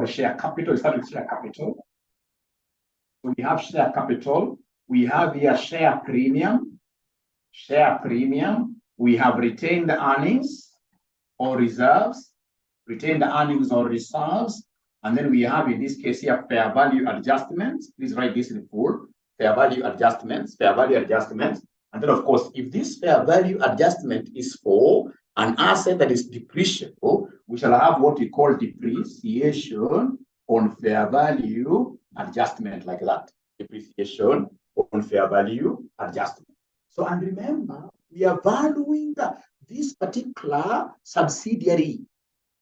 share capital. We start with share capital. So we have share capital. We have here share premium. Share premium. We have retained earnings or reserves. Retained earnings or reserves. And then we have, in this case here, fair value adjustments. Please write this in full. Fair value adjustments. Fair value adjustments. And then, of course, if this fair value adjustment is for an asset that is depreciable, we shall have what we call depreciation on fair value adjustment, like that. Depreciation on fair value adjustment. So, and remember, we are valuing this particular subsidiary.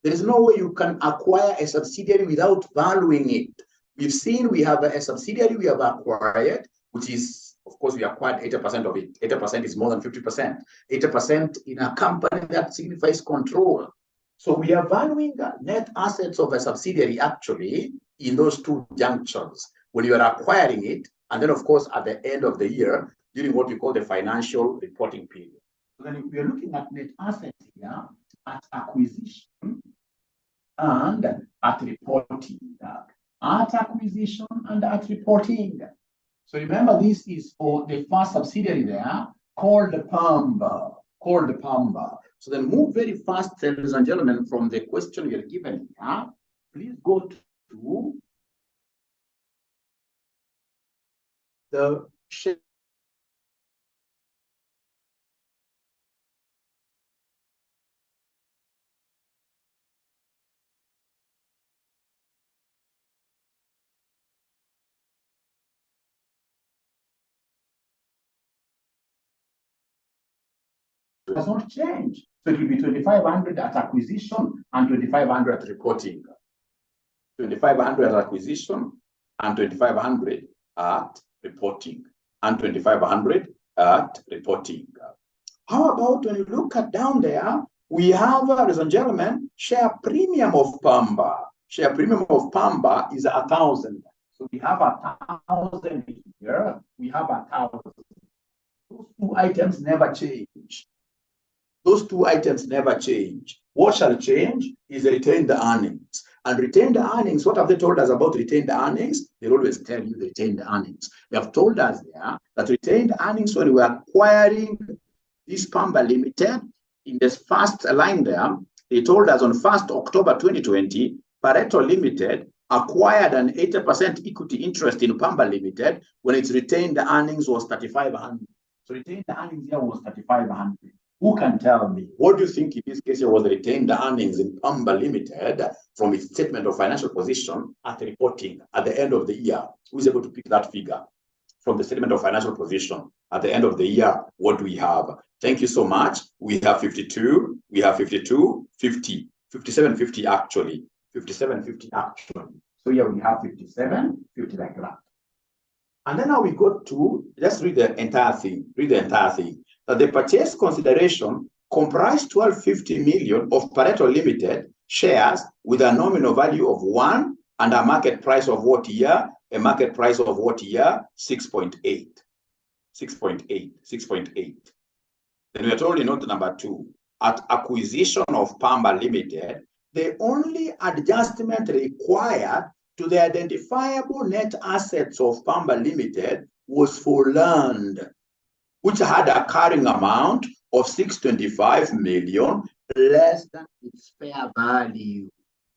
There is no way you can acquire a subsidiary without valuing it. We've seen we have a subsidiary we have acquired, which is, of course, we acquired 80% of it. 80% is more than 50%. 80% in a company that signifies control. So we are valuing net assets of a subsidiary actually in those two junctures, when you are acquiring it, and then, of course, at the end of the year, during what we call the financial reporting period. So then we are looking at net assets here at acquisition and at reporting. At acquisition and at reporting. So remember, this is for the first subsidiary there, called the PAMBA. Called the PAMBA. So then move very fast, ladies and gentlemen, from the question you're given here. Please go to the share. Does not change. So it will be 2,500 at acquisition and 2,500 at reporting. 2,500 at acquisition and 2,500 at reporting. And 2,500 at reporting. How about when you look at down there, we have, ladies and gentlemen, share premium of PAMBA. Share premium of PAMBA is 1,000. So we have 1,000 here. We have 1,000. Those two items never change. Those two items never change. What shall change is the retained earnings. And retained earnings, what have they told us about retained earnings? They always tell you the retained earnings. They have told us there that retained earnings, when we were acquiring this PAMBA Limited, in this first line there, they told us on 1st October 2020, Pareto Limited acquired an 80% equity interest in PAMBA Limited when its retained earnings was 3,500. So retained earnings here was 3,500. Who can tell me? What do you think in this case was the retained earnings in PAMBA Limited from its statement of financial position at reporting at the end of the year? Who is able to pick that figure from the statement of financial position at the end of the year? What do we have? Thank you so much. We have 52. We have 52, 50, 57.50 actually. 57.50 actually. So here we have 57.50 like that. And then now we go to, let's read the entire thing. Read the entire thing. That the purchase consideration comprised 1,250 million of Pareto Limited shares with a nominal value of 1 and a market price of what year? A market price of what year? 6.8. 6.8. 6.8. Then we are told in note number 2, at acquisition of PAMBA Limited, the only adjustment required to the identifiable net assets of PAMBA Limited was for land, which had a carrying amount of 625 million less than its fair value.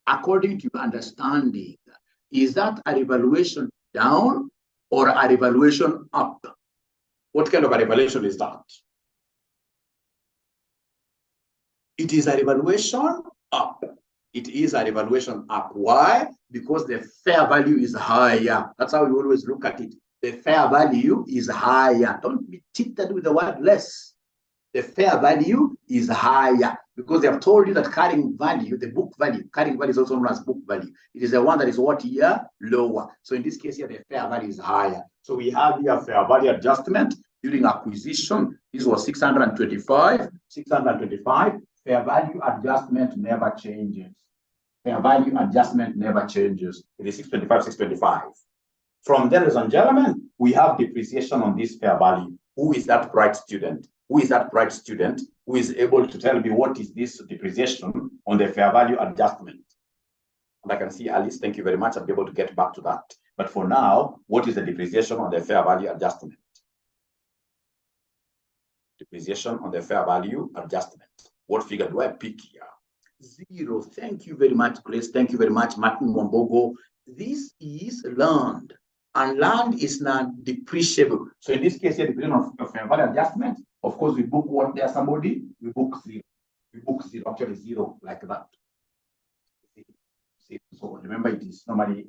According to your understanding, is that a revaluation down or a revaluation up? What kind of a revaluation is that? It is a revaluation up. It is a revaluation up. Why? Because the fair value is higher. That's how we always look at it. The fair value is higher. Don't be cheated with the word less. The fair value is higher because they have told you that carrying value, the book value, carrying value is also known as book value. It is the one that is what year? Lower. So in this case here, the fair value is higher. So we have here fair value adjustment during acquisition. This was 625. 625. Fair value adjustment never changes. Fair value adjustment never changes. It is 625, 625. From there, ladies and gentlemen, we have depreciation on this fair value. Who is that bright student? Who is that bright student who is able to tell me what is this depreciation on the fair value adjustment? And I can see Alice, thank you very much. I'll be able to get back to that. But for now, what is the depreciation on the fair value adjustment? Depreciation on the fair value adjustment. What figure do I pick here? 0. Thank you very much, Grace. Thank you very much, Martin Wambogo. This is land, and land is not depreciable. So in this case here, depreciation of fair value adjustment, of course, we book what there somebody, we book 0. We book 0, actually 0, like that. So remember, it is normally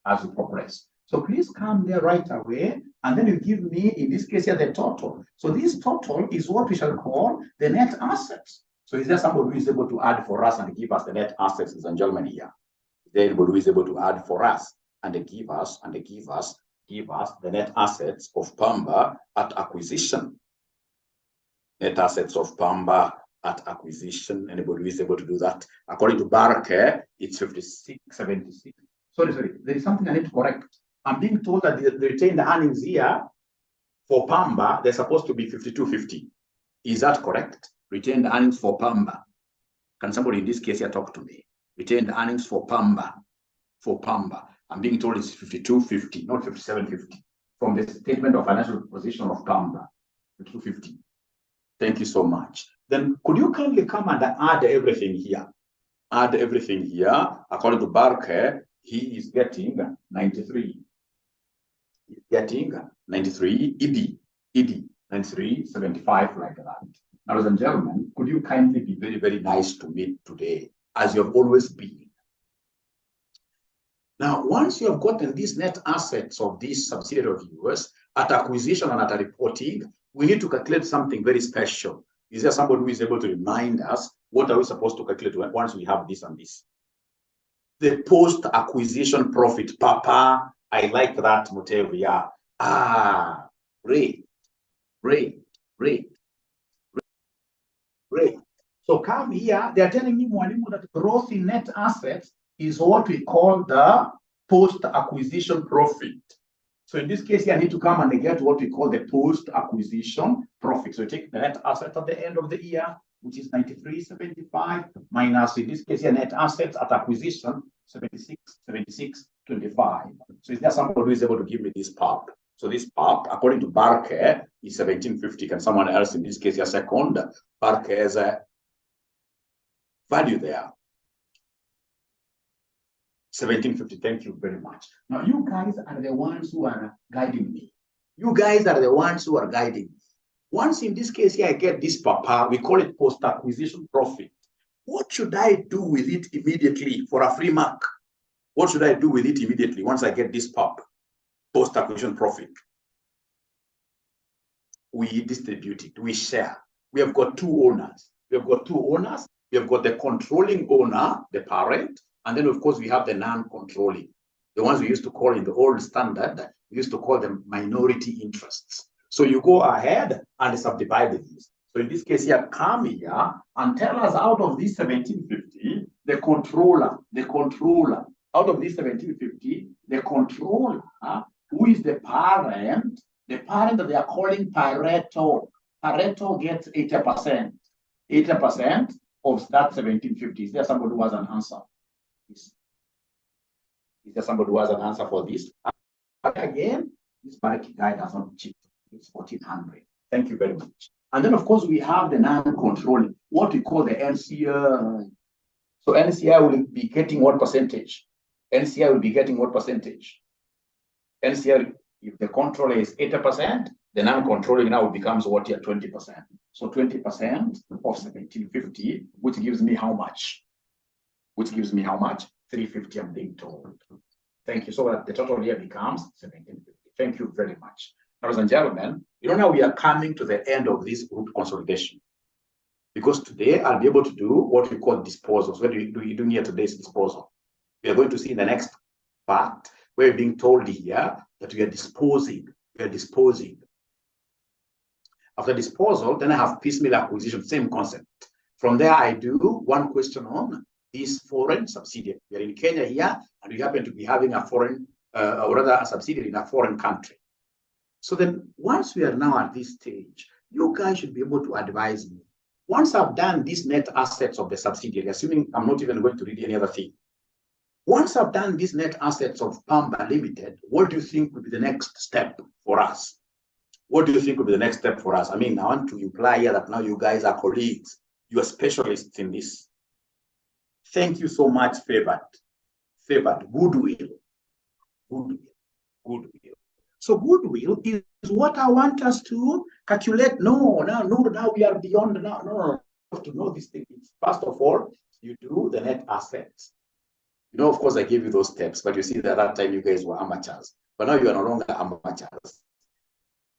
as we progress. So please come there right away, and then you give me, in this case here, the total. So this total is what we shall call the net assets. So is there somebody who is able to add for us and give us the net assets, ladies and gentlemen, here? Is there anybody who is able to add for us and give us the net assets of Pamba at acquisition? Net assets of Pamba at acquisition. Anybody who is able to do that? According to Barker, it's 56.76. Sorry, there is something I need to correct. I'm being told that the retained earnings here for Pamba, they're supposed to be 52.50. Is that correct? Retained earnings for Pamba. Can somebody in this case here talk to me? Retained earnings for Pamba. For Pamba. I'm being told it's 52.50, not 57.50. From the statement of financial position of Pamba. 52.50. Thank you so much. Then could you kindly come and add everything here? Add everything here. According to Barker, he is getting 93. He's getting 93 ED 93.75, like that. Now, ladies and gentlemen, could you kindly be very, very nice to me today, as you have always been? Now, once you have gotten these net assets of this subsidiary of yours at acquisition and at reporting, we need to calculate something very special. Is there somebody who is able to remind us what are we supposed to calculate once we have this and this? The post-acquisition profit. Papa, I like that, Mutevia. Great. So come here, they are telling me, Mwalimu, that growth in net assets is what we call the post-acquisition profit. So in this case, I need to come and get what we call the post-acquisition profit. So you take the net asset at the end of the year, which is 93.75, minus, in this case, net assets at acquisition, 76.25. So is there somebody who is able to give me this part? So this part, according to Barker, is 17.50. Can someone else, in this case, a second? Barker's value there. 17.50. Thank you very much. Now, you guys are the ones who are guiding me. You guys are the ones who are guiding me. Once in this case here, I get this papa, we call it post-acquisition profit. What should I do with it immediately for a free mark? What should I do with it immediately once I get this pop, post-acquisition profit? We distribute it, we share. We have got two owners. We have got the controlling owner, the parent, and then of course we have the non-controlling. The ones we used to call in the old standard, we used to call them minority interests. So you go ahead and subdivide these. So in this case here, come here and tell us out of this 1750, the controller, out of this 1750, the controller, who is the parent that they are calling Pareto. Pareto gets 80%. 80% of that 1750. Is there somebody who has an answer? Is there somebody who has an answer for this? Again, this Bariki guy does not cheat. It's 1400. Thank you very much. And then, of course, we have the non-controlling, what we call the NCI. So NCI will be getting what percentage? NCI will be getting what percentage? NCI, if the controller is 80%, the non-controlling now becomes what here? 20%. So 20% of 1750, which gives me how much? 350, I'm being told. Thank you. So that the total here becomes 1750. Thank you very much. Ladies and gentlemen, you know now we are coming to the end of this group consolidation. Because today I'll be able to do what we call disposals. What do we do here today's disposal? We are going to see in the next part where we're being told here that we are disposing. After disposal, then I have piecemeal acquisition, same concept. From there, I do one question on this foreign subsidiary. We are in Kenya here, and we happen to be having a foreign, or rather a subsidiary in a foreign country. So then, once we are now at this stage, you guys should be able to advise me. Once I've done these net assets of the subsidiary, assuming I'm not even going to read any other thing, Once I've done these net assets of Pamba Limited, what do you think would be the next step for us? What do you think would be the next step for us? I mean, I want to imply here that now you guys are colleagues. You are specialists in this. Thank you so much, Favored. Goodwill. So goodwill is what I want us to calculate. No, now we are beyond. No. You have to know these things. First of all, you do the net assets. You know, of course, I gave you those steps, but you see that at that time you guys were amateurs. But now you are no longer amateurs.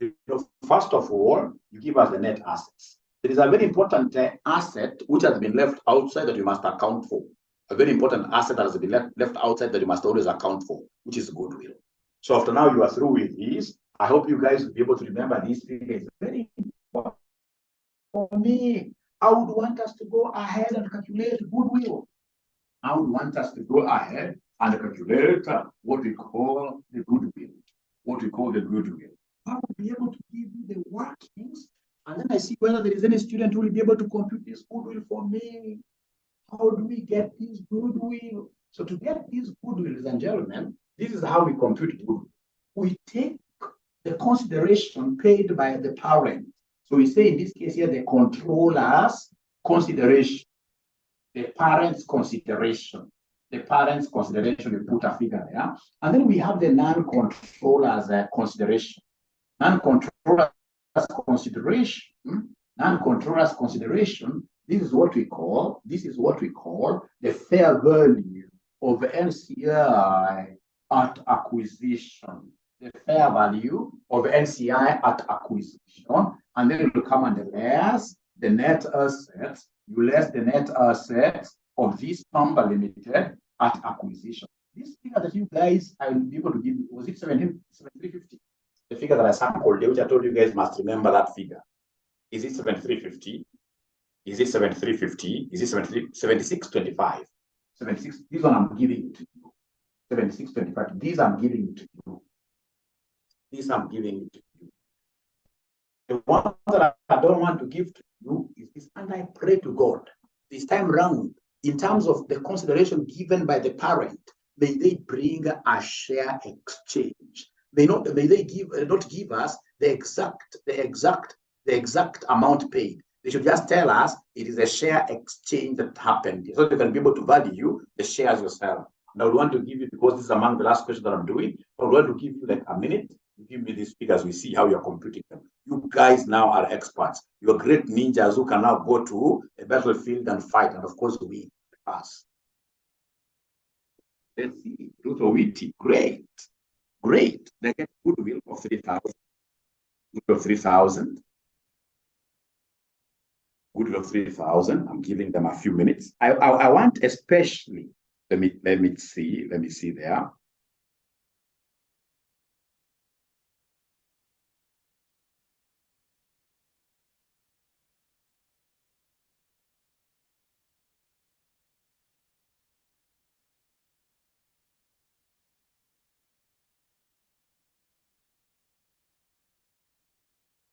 You know, first of all, you give us the net assets. There is a very important asset which has been left outside that you must account for. A very important asset that has been left outside that you must always account for, which is goodwill. So after now you are through with these, I hope you guys will be able to remember these figures. Very important for me. I would want us to go ahead and calculate goodwill. I would want us to go ahead and calculate what we call the goodwill. I will be able to give you the workings, and then I see whether there is any student who will be able to compute this goodwill for me. How do we get this goodwill? So to get this goodwill, ladies and gentlemen, this is how we compute goodwill. We take the consideration paid by the parent. So we say in this case here, the controller's consideration, the parent's consideration. The parent's consideration, we put a figure there. And then we have the non-controller's consideration. Non-controller's consideration, this is what we call the fair value of NCI at acquisition. The fair value of NCI at acquisition, and then it will come under less the net assets. You less the net assets of this Pamba Limited at acquisition. This figure that you guys, I will be able to give you, was it 7350? The figure that I sampled, which I told you guys must remember that figure. Is it 7350? Is it 7350? Is it 7625? 76. This one I'm giving it to you. 7625. These I'm giving it to you. These I'm giving it to you. The one that I don't want to give to you is this, and I pray to God this time round, in terms of the consideration given by the parent, may they bring a share exchange. May they not give us the exact amount paid. They should just tell us it is a share exchange that happened, so they can be able to value the shares yourself. And I would want to give you, because this is among the last questions that I'm doing, I would want to give you like a minute. Give me these figures, we see how you're computing them. You guys now are experts. You're great ninjas who can now go to a battlefield and fight, and of course we pass. Let's see, 𝑭𝒊𝒔𝒊𝒕, great. They get goodwill of 3,000. Goodwill of 3,000. Goodwill of 3,000. I'm giving them a few minutes. I want especially, let me see there.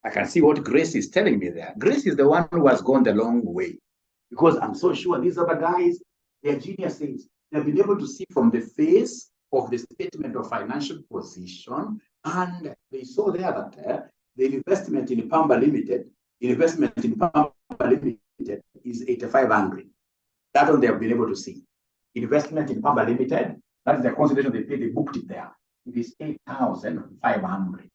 I can see what Grace is telling me there. Grace is the one who has gone the long way, because I'm so sure these other guys, they're geniuses. They've been able to see from the face of the statement of financial position, and they saw there that the investment in Pamba Limited, is 8,500. That one they have been able to see. Investment in Pamba Limited, that is the consideration they paid, they booked it there. It is 8,500.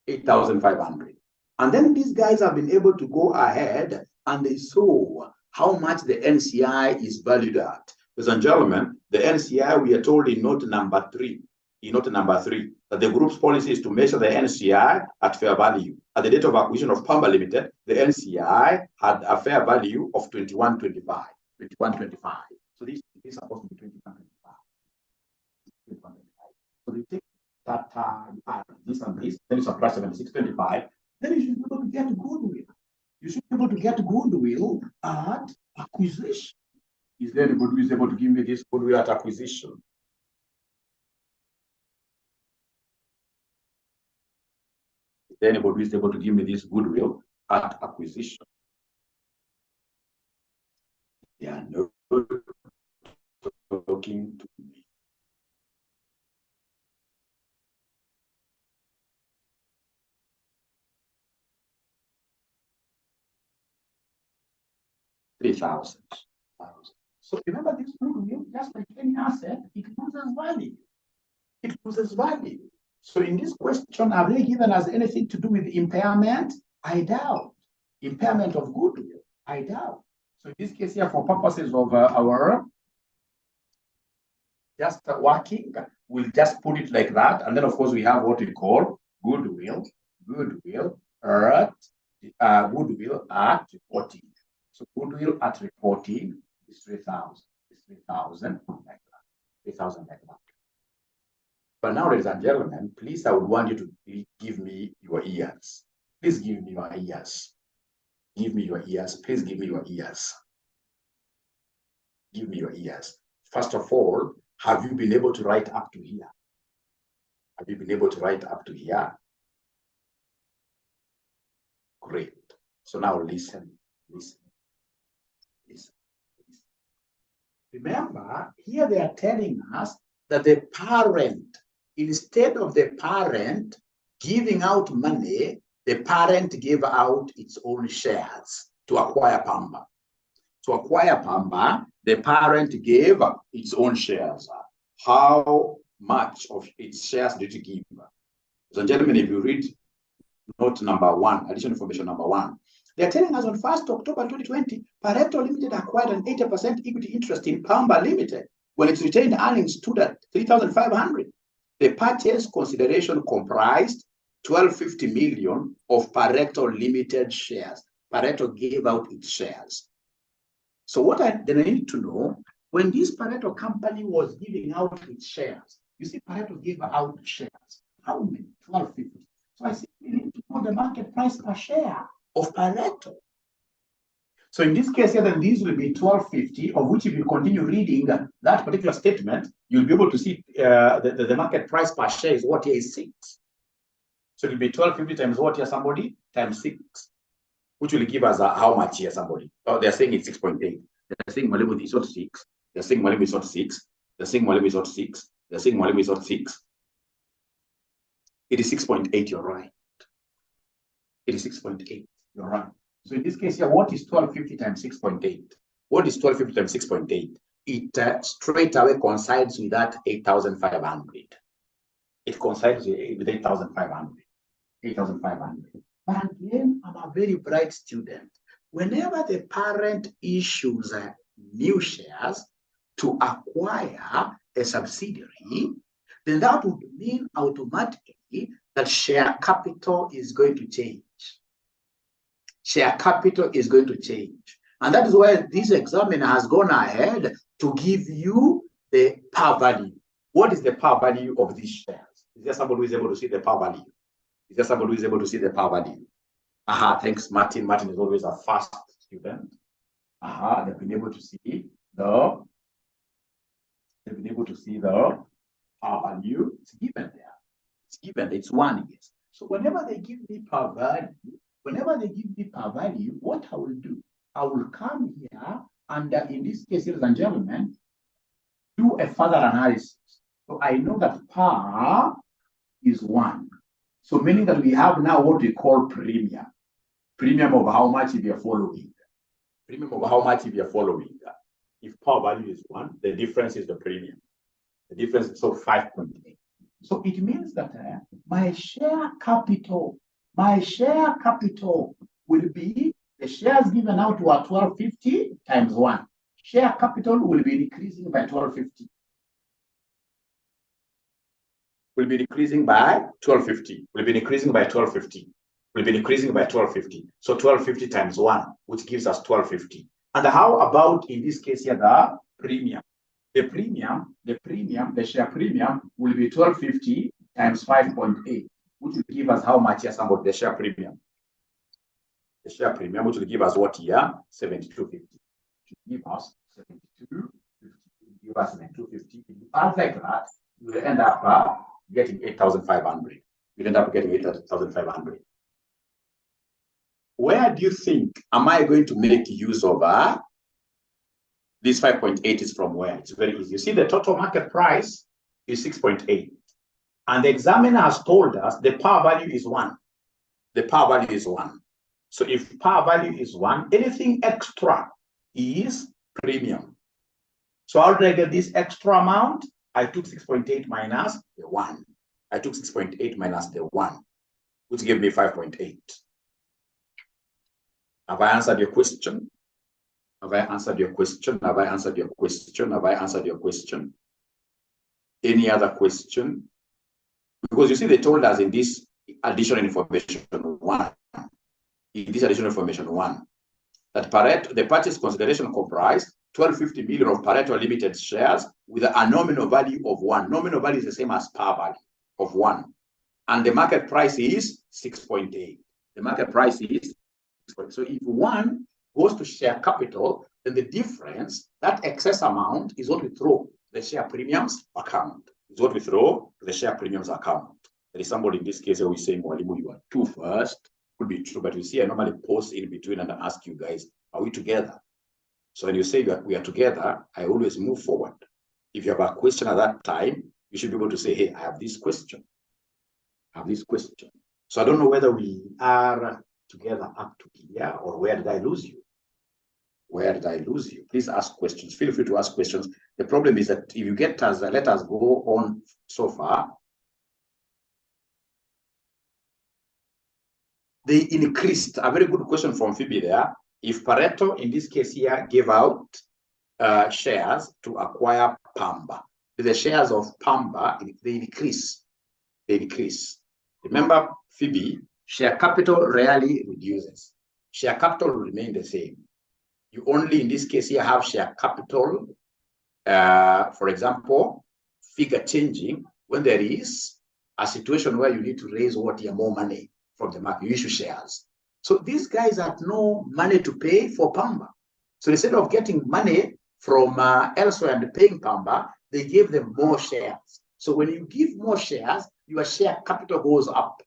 8,500. And then these guys have been able to go ahead and they saw how much the NCI is valued at. Ladies and gentlemen, the NCI, we are told in note number 3, that the group's policy is to measure the NCI at fair value. At the date of acquisition of Pamba Limited, the NCI had a fair value of 2125. So this is supposed to be 2125. So they take that this and this, then you subtract 7625, then you should be able to get goodwill. You should be able to get goodwill at acquisition. Is there anybody who is able to give me this goodwill at acquisition? Is there anybody who is able to give me this goodwill at acquisition? Yeah, no. talking to me. $3,000. So remember, this goodwill, just like any asset, it loses value. It loses value. So in this question, are they given us anything to do with impairment? I doubt. Impairment of goodwill? I doubt. So in this case here, for purposes of our just working, we'll just put it like that. And then, of course, we have what we call goodwill at reporting. So goodwill at reporting is 3,000. It's 3,000 like that. 3,000 like that. But now, ladies and gentlemen, please, I would want you to give me your ears. Please give me your ears. Give me your ears. Please give me your ears. Give me your ears. First of all, have you been able to write up to here? Have you been able to write up to here? Great. So now listen. Remember, here they are telling us that the parent, instead of the parent giving out money, the parent gave out its own shares to acquire Pamba. To acquire Pamba, the parent gave its own shares. How much of its shares did it give? Ladies and gentlemen, if you read note number 1, additional information number 1, they are telling us on 1st October 2020, Pareto Limited acquired an 80% equity interest in Pamba Limited when its retained earnings stood at 3,500. The purchase consideration comprised 1,250 million of Pareto Limited shares. Pareto gave out its shares. So what I need to know, when this Pareto company was giving out its shares, you see Pareto gave out shares. How many? 1,250. So I simply need to know the market price per share of Pareto. So in this case here, then these will be 1,250, of which if you continue reading that particular statement, you'll be able to see the market price per share is what here is 6. So it will be 1,250 times what here, somebody, times 6, which will give us how much here, somebody. Oh, they're saying it's 6.8. They're saying Malibu is not 6. They're saying Malibu is not 6. They're saying Malibu is not 6. They're saying Malibu is not 6. It is 6.8, you're right. It is 6.8, you're right. So in this case here, what is 1,250 times 6.8? What is 1,250 times 6.8? It straight away coincides with that 8,500. It coincides with 8,500. 8,500. But again, I'm a very bright student. Whenever the parent issues new shares to acquire a subsidiary, then that would mean automatically that share capital is going to change. Share capital is going to change. And that is why this examiner has gone ahead to give you the par value. What is the par value of these shares? Is there somebody who is able to see the par value? Is there somebody who is able to see the par value? Aha, thanks, Martin. Martin is always a fast student. Aha, they've been able to see the par value. It's given there. It's given. It's 1, yes. So whenever they give me par value, what I will do, I will come here and in this case, ladies and gentlemen, do a further analysis. So I know that par is 1. So meaning that we have now what we call premium. Premium of how much if you're following. Premium of how much if you're following. If par value is 1, the difference is the premium. The difference is so 5.8. So it means that my share capital will be the shares given out to 1,250 times 1. Share capital will be decreasing by 1,250. Will be decreasing by 1,250. Will be decreasing by 1,250. Will be decreasing by 1,250. So 1,250 times 1, which gives us 1,250. And how about in this case here the premium? The share premium will be 1,250 times 5.8, which will give us how much here, somebody, the share premium? The share premium, which will give us what here? 72.50. To give us 72.50. Give us 72.50. If you add like that, you will end up getting 8,500. You'll end up getting 8,500. Where do you think am I going to make use of This 5.8 is from where? It's very easy. You see, the total market price is 6.8. And the examiner has told us the par value is 1. The par value is 1. So if par value is 1, anything extra is premium. So how did I get this extra amount? I took 6.8 minus the 1. I took 6.8 minus the 1, which gave me 5.8. Have I answered your question? Have I answered your question? Have I answered your question? Have I answered your question? Any other question? Because you see, they told us in this additional information 1, that Pareto, the purchase consideration comprised 1250 million of Pareto Limited shares with a nominal value of 1. Nominal value is the same as par value of 1. And the market price is 6.8. The market price is 6.8. So if 1 goes to share capital, then the difference, that excess amount, is what we throw the share premiums account. Is what we throw to the share premiums account. There is somebody in this case who is saying, Mwalimu, you are 2 first. Could be true, but you see, I normally pause in between and ask you guys, are we together? So when you say that we are together, I always move forward. If you have a question at that time, you should be able to say, hey, I have this question. I have this question. So I don't know whether we are together up to here, or where did I lose you? Where did I lose you? Please ask questions. Feel free to ask questions. The problem is that if you get us, let us go on so far. They increased. A very good question from Phoebe there. If Pareto, in this case here, gave out shares to acquire Pamba, the shares of Pamba, they increase. They increase. Remember, Phoebe, share capital rarely reduces. Share capital will remain the same. You only, in this case here, have share capital, for example, figure changing when there is a situation where you need to raise more money from the market. You issue shares. So these guys had no money to pay for Pamba. So instead of getting money from elsewhere and paying Pamba, they gave them more shares. So when you give more shares, your share capital goes up.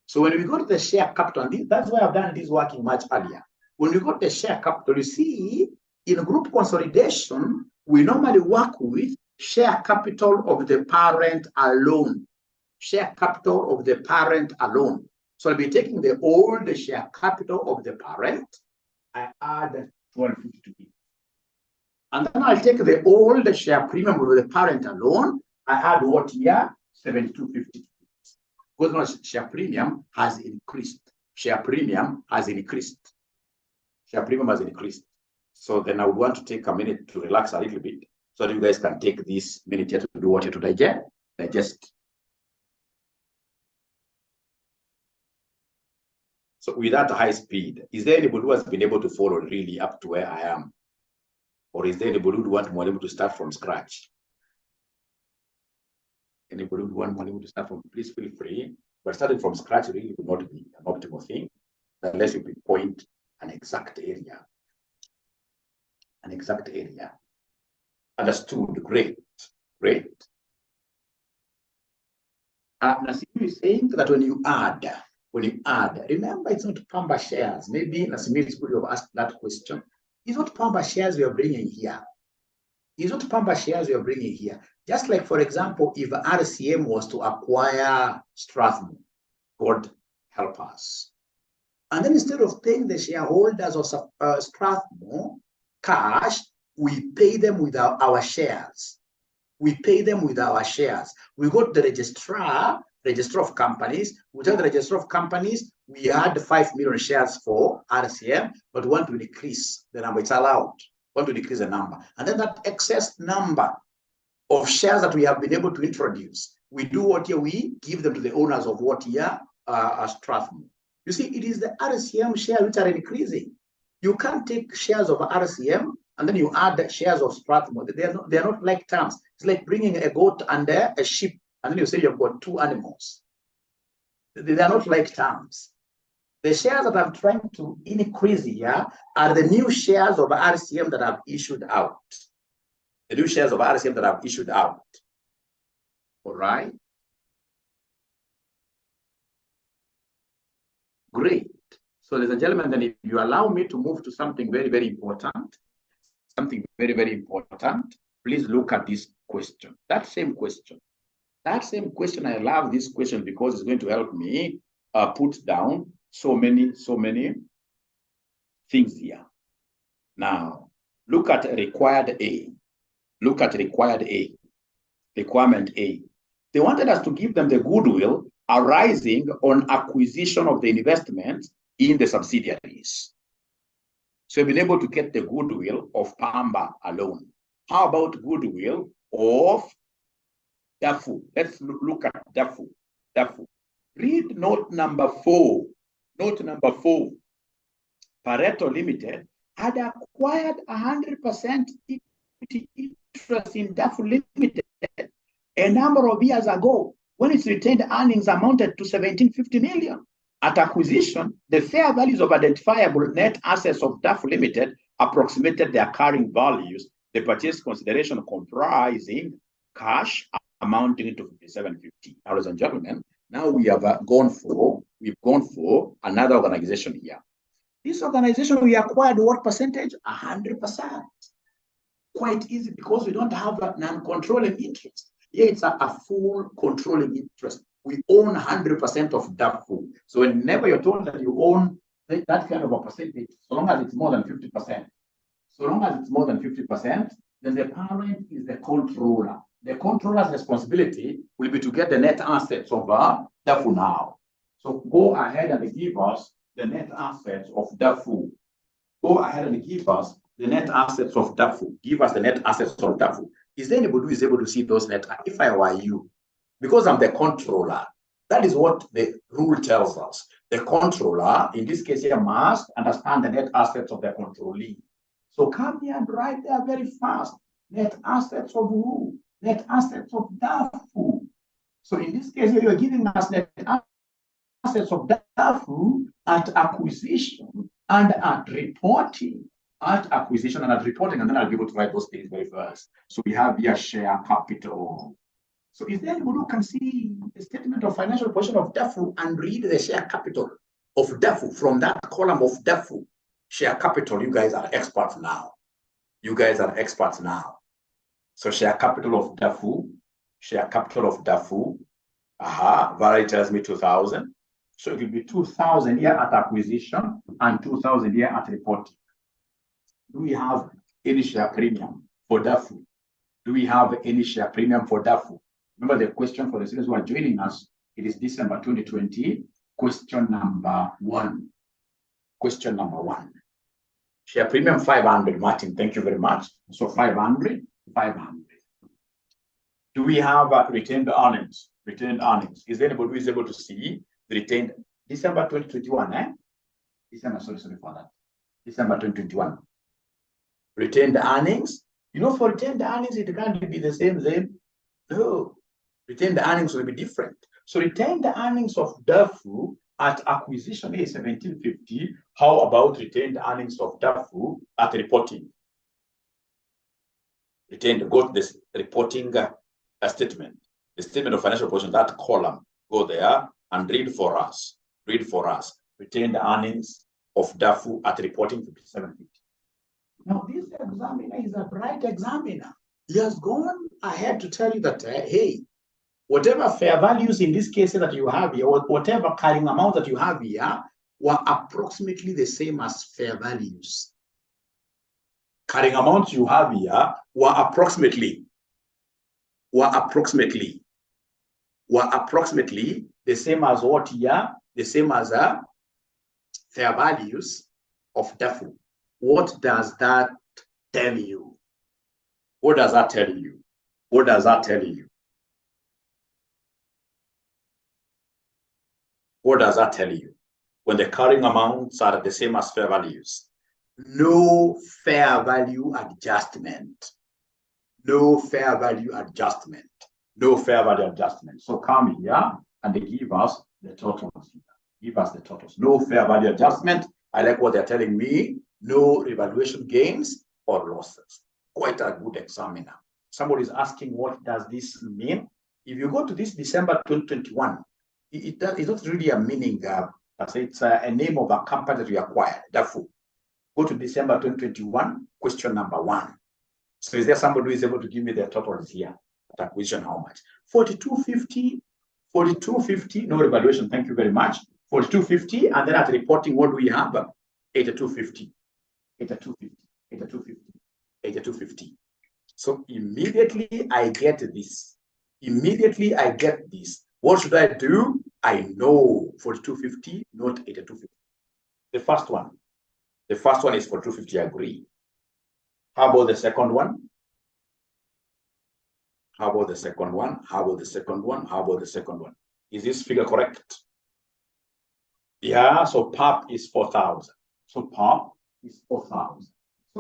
So when we go to the share capital, and that's why I've done this working much earlier. When we got the share capital, you see, in group consolidation, we normally work with share capital of the parent alone. Share capital of the parent alone. So I'll be taking the old share capital of the parent, I add 1250 to it. And then I'll take the old share premium of the parent alone, I add what here? 7250. Because now share premium has increased. Share premium has increased. Share premium has increased. So then I would want to take a minute to relax a little bit so that you guys can take this minute here to do what you to digest. So with that high speed, is there anybody who has been able to follow really up to where I am? Or is there anybody who would want Mwalimu to start from scratch? Anybody who would want Mwalimu to start from, please feel free. But starting from scratch really would not be an optimal thing unless you pinpoint an exact area. An exact area. Understood. Great. Great. Nasimu is saying that when you add, remember it's not Pamba shares. Maybe Nasimu could have asked that question. It's not Pamba shares we are bringing here. It's not Pamba shares we are bringing here. Just like, for example, if RCM was to acquire Strathmore, God help us. And then instead of paying the shareholders of Strathmore cash, we pay them with our shares. We pay them with our shares. We go to the registrar of companies. We tell the registrar of companies, we had 5 million shares for RCM, but want to decrease the number. It's allowed. Want to decrease the number. And then that excess number of shares that we have been able to introduce, we do what here? We give them to the owners of what here? Strathmore. You see, it is the RCM shares which are increasing. You can't take shares of RCM and then you add the shares of Strathmore. They are not like terms. It's like bringing a goat and a sheep, and then you say you've got 2 animals. They are not like terms. The shares that I'm trying to increase here are the new shares of RCM that I've issued out. The new shares of RCM that I've issued out. All right. Great. So, ladies and gentlemen, then if you allow me to move to something very, very important, something very, very important. Please look at this question. That same question. I love this question because it's going to help me put down so many things here. Now, look at required A. Look at required A. Requirement A. They wanted us to give them the goodwill arising on acquisition of the investment in the subsidiaries. So we've been able to get the goodwill of Pamba alone. How about goodwill of 𝑑AFU? Let's look at 𝑑AFU. 𝑑AFU. Read note number 4. Note number 4. Pareto Limited had acquired 100% equity interest in 𝑑AFU Limited a number of years ago when its retained earnings amounted to 1750 million. At acquisition, the fair values of identifiable net assets of 𝑑AFU Limited approximated their carrying values, the purchase consideration comprising cash amounting to 5750. Ladies and gentlemen, now we have gone for another organization here. This organization, we acquired what percentage? 100%. Quite easy because we don't have a non-controlling interest. Here it's a full controlling interest. We own 100% of 𝑑AFU. So whenever you're told that you own that kind of a percentage, so long as it's more than 50%, then the parent is the controller. The controller's responsibility will be to get the net assets of 𝑑AFU now. So go ahead and give us the net assets of 𝑑AFU. Go ahead and give us the net assets of 𝑑AFU. Give us the net assets of 𝑑AFU. Is there anybody who is able to see those net? If I were you, because I'm the controller, that is what the rule tells us. The controller, in this case here, must understand the net assets of the controllee. So come here and write there very fast. Net assets of who? Net assets of 𝑑AFU. So in this case here, you're giving us net assets of 𝑑AFU at acquisition and at reporting. At acquisition and at reporting, and then I'll be able to write those things very first. So we have here share capital. So is there anyone who can see the statement of financial position of 𝑑AFU and read the share capital of 𝑑AFU from that column of 𝑑AFU? Share capital, you guys are experts now. You guys are experts now. So share capital of 𝑑AFU, value tells me 2,000. So it will be 2,000 here at acquisition and 2,000 here at reporting. Do we have any share premium for 𝑑AFU? Do we have any share premium for 𝑑AFU? Remember the question for the students who are joining us, it is December 2020, question number 1. Question number 1. Share premium 500, Martin, thank you very much. So 500. Do we have retained earnings? Retained earnings. Is there anybody who is able to see the retained December 2021, December 2021. Retained earnings. You know, for retained earnings, it can't be the same. No. Retained earnings will be different. So retained earnings of 𝑑AFU at acquisition is 1750. How about retained earnings of 𝑑AFU at reporting? Retained, go to this reporting statement. The statement of financial position, that column, go there and read for us. Read for us. Retained earnings of 𝑑AFU at reporting 5750. Now, this examiner is a bright examiner. He has gone ahead to tell you that, hey, whatever fair values in this case that you have here, whatever carrying amount that you have here, were approximately the same as fair values. Carrying amounts you have here were approximately the same as what here? The same as fair values of 𝑑AFU. What does that tell you? What does that tell you? What does that tell you? What does that tell you? When the carrying amounts are the same as fair values, no fair value adjustment. No fair value adjustment. No fair value adjustment. So come here and they give us the totals here. Give us the totals. No fair value adjustment. I like what they're telling me. No revaluation gains or losses. Quite a good examiner. Somebody is asking, what does this mean? If you go to this December 2021, it's not really a meaning. It's a name of a company that we acquired, 𝑑AFU. Go to December 2021, question number 1. So is there somebody who is able to give me the totals here? At acquisition, how much? 4250, no evaluation, thank you very much. 4250, and then at reporting, what do we have? 8250. 8250. So immediately I get this. What should I do? I know 4250, not 8250. The first one is 4250, I agree. How about the second one? Is this figure correct? Yeah, so PAP is 4,000. So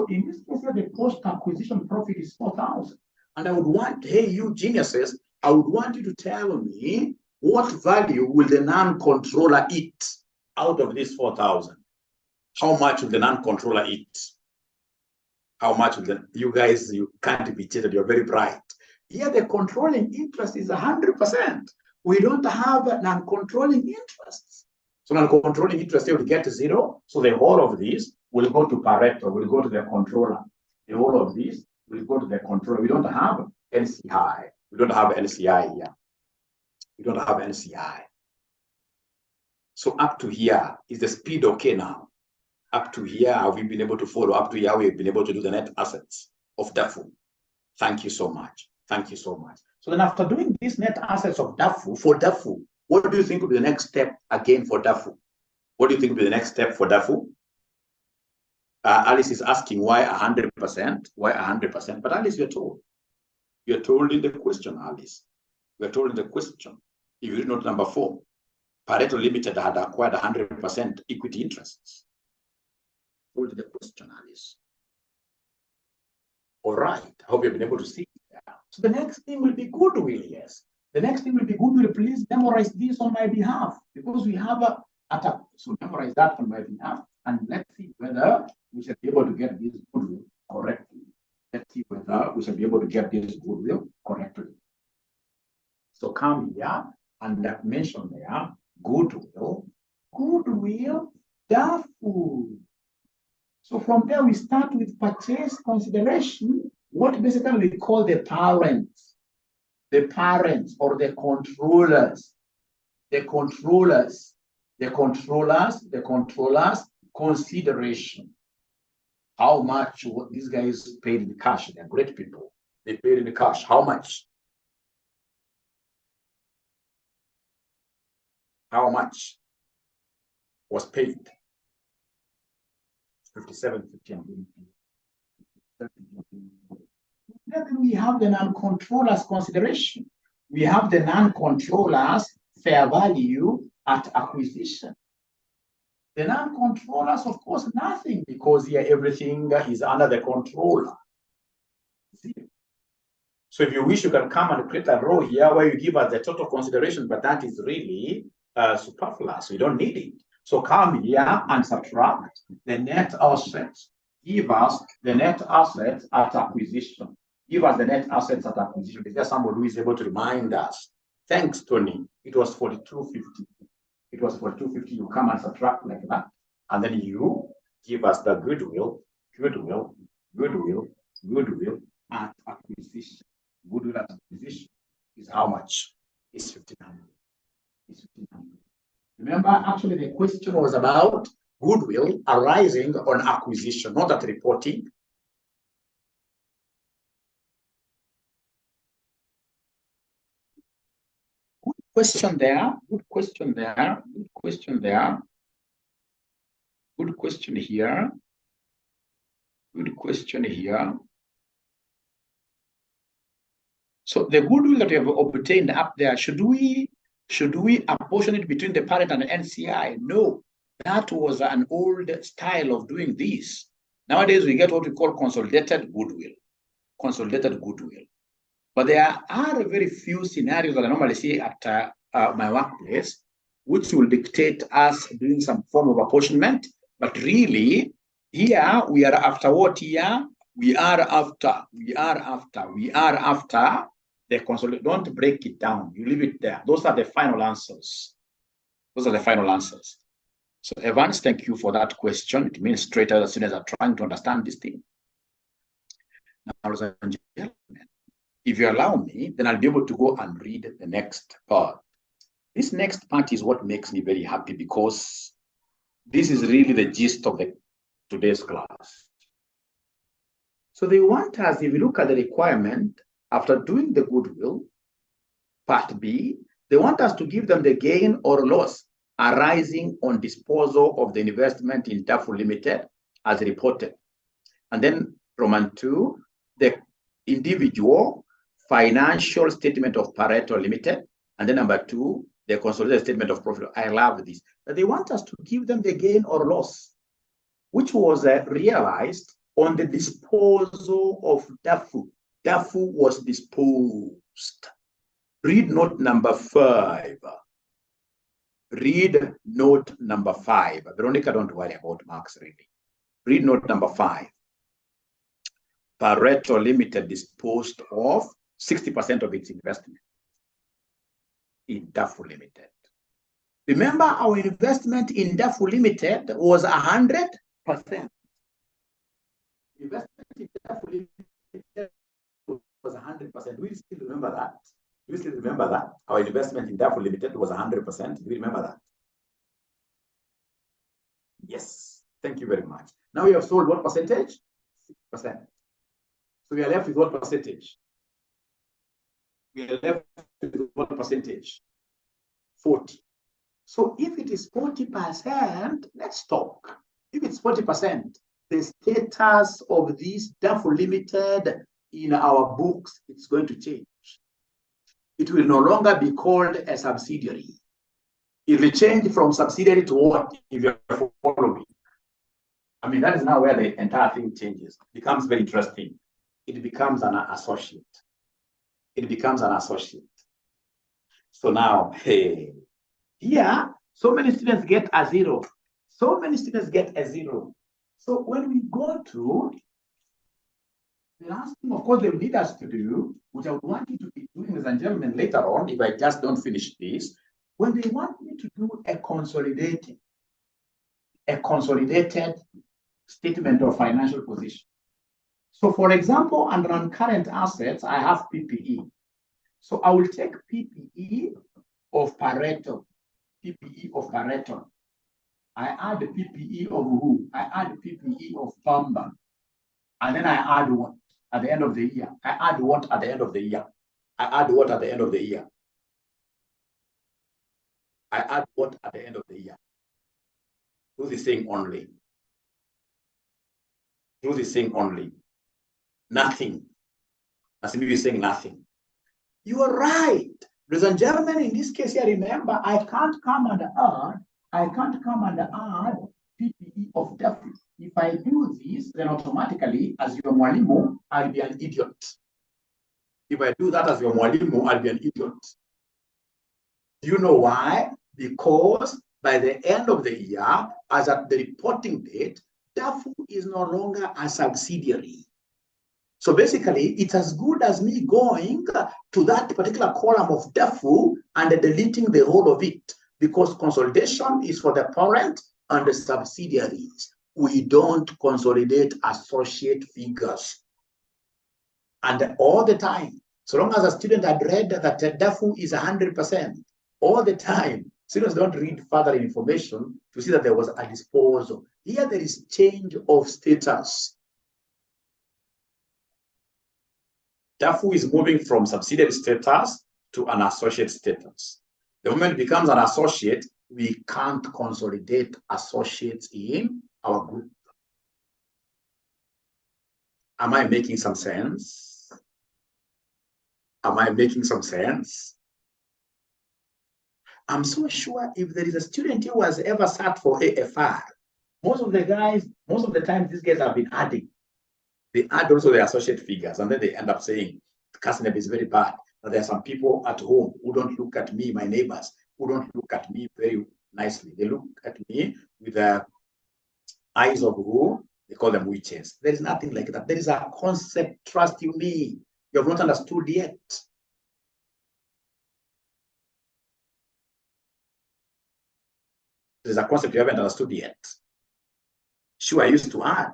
in this case, the post-acquisition profit is 4,000. And I would want, hey, you geniuses, I would want you to tell me what value will the non-controller eat out of this 4,000? How much will the non-controller eat? How much will you guys, you can't be cheated, you're very bright. Here, the controlling interest is 100%. We don't have non-controlling interests. So non-controlling interest will get 0. So the whole of this will go to Pareto, will go to the controller. The whole of this will go to the controller. We don't have NCI. We don't have NCI here. So up to here, is the speed okay now? Up to here, have we been able to follow? Up to here, we've been able to do the net assets of DAFU. Thank you so much. So then after doing these net assets of DAFU, for DAFU, what do you think will be the next step again for DAFU? Alice is asking why 100%? Why 100%? But Alice, you're told in the question, Alice. We're told in the question. If you read note number 4, Pareto Limited had acquired 100% equity interests. Told in the question, Alice. All right. I hope you've been able to see. So the next thing will be goodwill, yes. The next thing will be goodwill. Please memorize this on my behalf, because we have a attack. So memorize that on my behalf, and let's see whether we shall be able to get this goodwill correctly. So come here and mention there goodwill, DAFU. So from there we start with purchase consideration, what basically we call the parents or the controllers consideration. How much these guys paid in cash? They're great people. They paid in cash. How much? How much was paid? 57.50. Then we have the non-controllers consideration. We have the non-controllers fair value at acquisition. The non-controllers, of course, nothing, because here everything is under the controller. So if you wish, you can come and create a row here where you give us the total consideration, but that is really superfluous. We don't need it. So come here and subtract the net assets. Give us the net assets at acquisition. Give us the net assets at acquisition. Is there somebody who is able to remind us? Thanks, Tony. It was 4250. It was 4250. You come and subtract like that, and then you give us the goodwill at acquisition. Goodwill at acquisition is how much? It's 1,500. It's 1,500. Remember, actually, the question was about goodwill arising on acquisition, not at reporting. Good question there. Good question there. Good question there. Good question here. Good question here. So the goodwill that we have obtained up there, should we apportion it between the parent and the NCI? No, that was an old style of doing this. Nowadays, we get what we call consolidated goodwill. But there are very few scenarios that I normally see at my workplace, which will dictate us doing some form of apportionment. But really, here we are after what here? We are after the consolidate. Don't break it down. You leave it there. Those are the final answers. So Evans, thank you for that question. It means straight away the students are trying to understand this thing. Now, ladies and gentlemen, if you allow me, then I'll be able to go and read the next part. This next part is what makes me very happy, because this is really the gist of today's class. So they want us, if you look at the requirement, after doing the goodwill, part B, they want us to give them the gain or loss arising on disposal of the investment in 𝑑𝒂𝒄 Limited as reported. And then Roman 2, the individual financial statement of Pareto Limited. And then number 2, the consolidated statement of profit. I love this. But they want us to give them the gain or loss, which was realized on the disposal of 𝑑𝒂𝒄. 𝑑𝒂𝒄 was disposed. Read note number 5. Read note number 5. Veronica, don't worry about marks really. Read note number 5. Pareto Limited disposed of 60% of its investment in 𝑑𝒂𝒄 Limited. Remember, our investment in 𝑑𝒂𝒄 Limited was 100%. Investment in 𝑑𝒂𝒄 Limited was 100%. Do you still remember that? Do you still remember that? Our investment in 𝑑𝒂𝒄 Limited was 100%. Do you remember that? Yes. Thank you very much. Now we have sold what percentage? 6%. So we are left with what percentage? We are left with what percentage? 40. So if it is 40%, let's talk. If it's 40%, the status of this 𝑑𝒂𝒄 Limited in our books is going to change. It will no longer be called a subsidiary. It will change from subsidiary to what, if you're following? I mean, that is now where the entire thing changes. It becomes very interesting. It becomes an associate. It becomes an associate. So now, hey, here, so many students get a 0. So many students get a 0. So when we go to the last thing, of course, they will need us to do, which I would want you to be doing, ladies and gentlemen, later on, if I just don't finish this, when they want me to do a consolidated statement of financial position. So for example, under non-current assets, I have PPE. So I will take PPE of Pareto. PPE of Pareto. I add the PPE of who? I add the PPE of Pamba. And then I add what at the end of the year? I add what at the end of the year? I add what at the end of the year? I add what at the end of the year? Do the thing only. Do the thing only. Nothing. As if you're saying nothing. You are right. Ladies and gentlemen, in this case here, remember, I can't come and add PPE of 𝑑𝒂𝒄. If I do this, then automatically, as your mwalimu, I'll be an idiot. If I do that as your mwalimu, I'll be an idiot. Do you know why? Because by the end of the year, as at the reporting date, 𝑑𝒂𝒄 is no longer a subsidiary. So basically, it's as good as me going to that particular column of 𝑑𝒂𝒄 and deleting the whole of it, because consolidation is for the parent and the subsidiaries. We don't consolidate associate figures. And all the time, so long as a student had read that 𝑑𝒂𝒄 is 100%, all the time, students don't read further information to see that there was a disposal. Here there is change of status. 𝑑𝒂𝒄 is moving from subsidiary status to an associate status. The moment it becomes an associate, we can't consolidate associates in our group. Am I making some sense? Am I making some sense? I'm so sure if there is a student who has ever sat for AFR, most of the time, these guys have been adding. They add also the associate figures, and then they end up saying, 𝐂𝐶𝐻 is very bad. But there are some people at home who don't look at me, my neighbors, who don't look at me very nicely. They look at me with the eyes of who? They call them witches. There is nothing like that. There is a concept, trust you me. You have not understood yet. There's a concept you haven't understood yet. Sure, I used to add.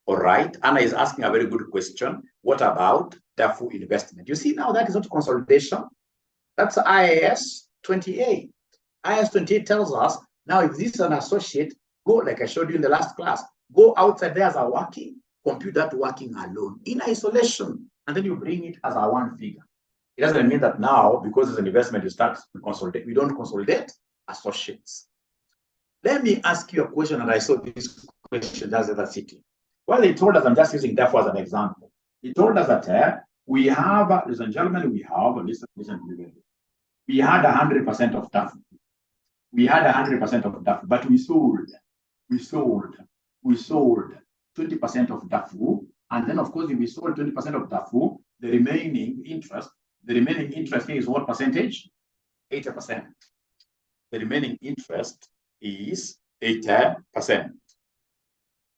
All right. Anna is asking a very good question. What about DAFU investment? You see, now that is not consolidation. That's IAS 28. IAS 28 tells us, now if this is an associate, go, like I showed you in the last class, go outside there as a working, compute that working alone in isolation, and then you bring it as a one figure. It doesn't mean that now, because it's an investment, you start to consolidate. We don't consolidate associates. Let me ask you a question, and I saw this question that's the city. Well, they told us, I'm just using DAFU as an example. He told us that we have, ladies and gentlemen, we had 100% of DAFU. We had 100% of DAFU, but we sold 20% of DAFU. And then, of course, if we sold 20% of DAFU, the remaining interest here is what percentage? 80%. The remaining interest is 80%.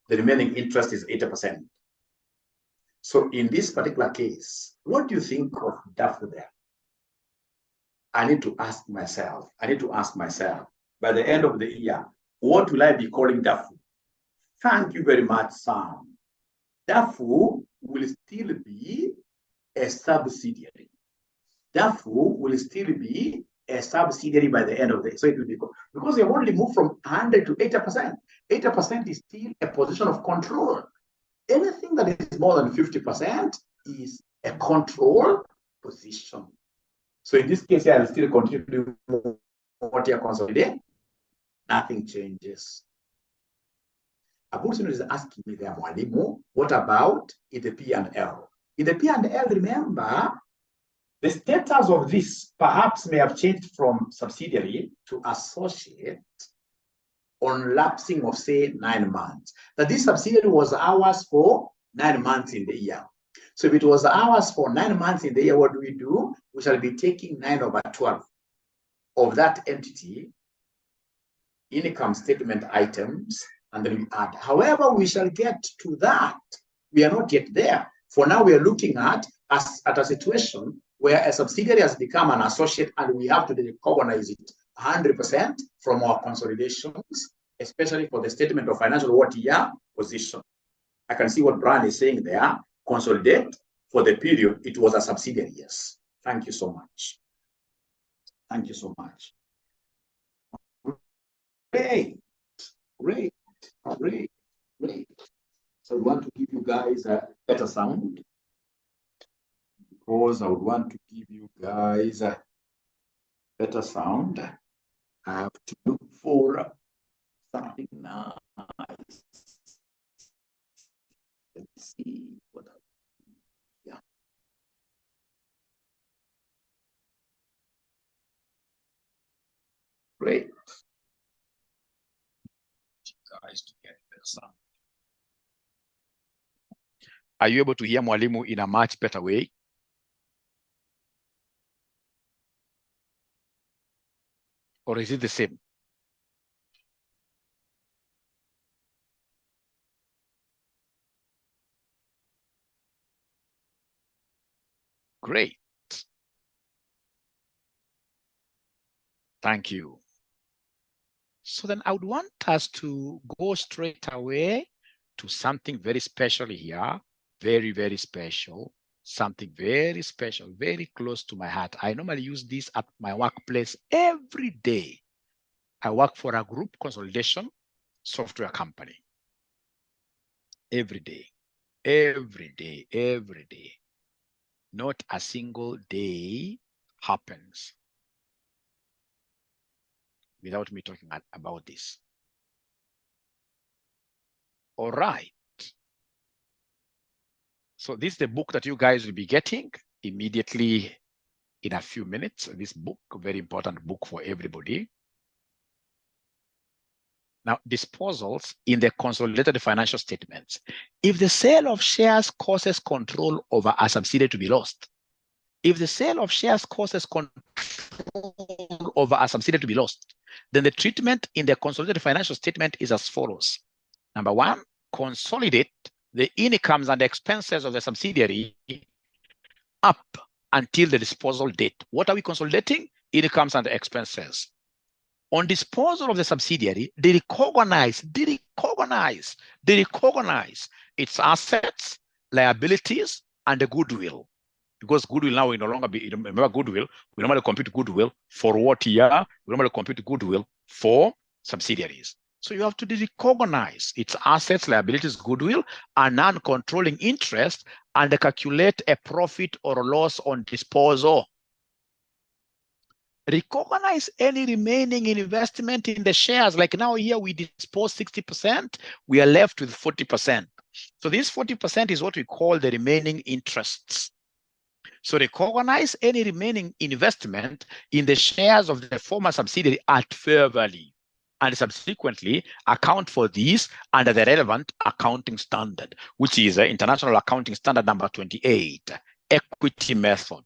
The remaining interest is 80%. So in this particular case, what do you think of DAFU there? I need to ask myself, by the end of the year, what will I be calling DAFU? Thank you very much, Sam. DAFU will still be a subsidiary. DAFU will still be a subsidiary by the end of the year. So it will be, because they have only moved from 100 to 80%. 80% is still a position of control. Anything that is more than 50% is a control position. So in this case, I'll still continue to do what you're consolidating. Nothing changes. Abusino is asking me there, Mwalimu, what about in the P&L? In the P&L, remember, the status of this perhaps may have changed from subsidiary to associate on lapsing of, say, 9 months. That this subsidiary was ours for 9 months in the year. So if it was ours for 9 months in the year, what do? We shall be taking 9/12 of that entity income statement items, and then we add. However, we shall get to that. We are not yet there. For now, we are looking at a situation where a subsidiary has become an associate, and we have to recognize it 100% from our consolidations, especially for the statement of financial what year position. I can see what Brian is saying there. Consolidate for the period it was a subsidiary. Yes. Thank you so much. Thank you so much. Great. So I want to give you guys a better sound, because I would want to give you guys a better sound. I have to look for something nice. Let's see what yeah. Great. Guys, to get better sound. Are you able to hear Mwalimu in a much better way? Or is it the same? Great. Thank you. So then I would want us to go straight away to something very special here. Very, very special. Something very special, very close to my heart. I normally use this at my workplace every day. I work for a group consolidation software company. Every day. Not a single day happens without me talking about this. All right. So this is the book that you guys will be getting immediately in a few minutes. This book, a very important book for everybody. Now, disposals in the consolidated financial statements. If the sale of shares causes control over a subsidiary to be lost, if the sale of shares causes control over a subsidiary to be lost, then the treatment in the consolidated financial statement is as follows. Number one, consolidate the incomes and expenses of the subsidiary up until the disposal date. What are we consolidating? Incomes and expenses. On disposal of the subsidiary, they recognize its assets, liabilities, and the goodwill. Because goodwill now will no longer be, remember goodwill, we normally compute goodwill for what year? We normally compute goodwill for subsidiaries. So you have to recognize its assets, liabilities, goodwill, and non-controlling interest, and calculate a profit or loss on disposal. Recognize any remaining investment in the shares. Like now here we dispose 60%, we are left with 40%. So this 40% is what we call the remaining interests. So recognize any remaining investment in the shares of the former subsidiary at fair value, and subsequently account for these under the relevant accounting standard, which is International Accounting Standard number 28, equity method.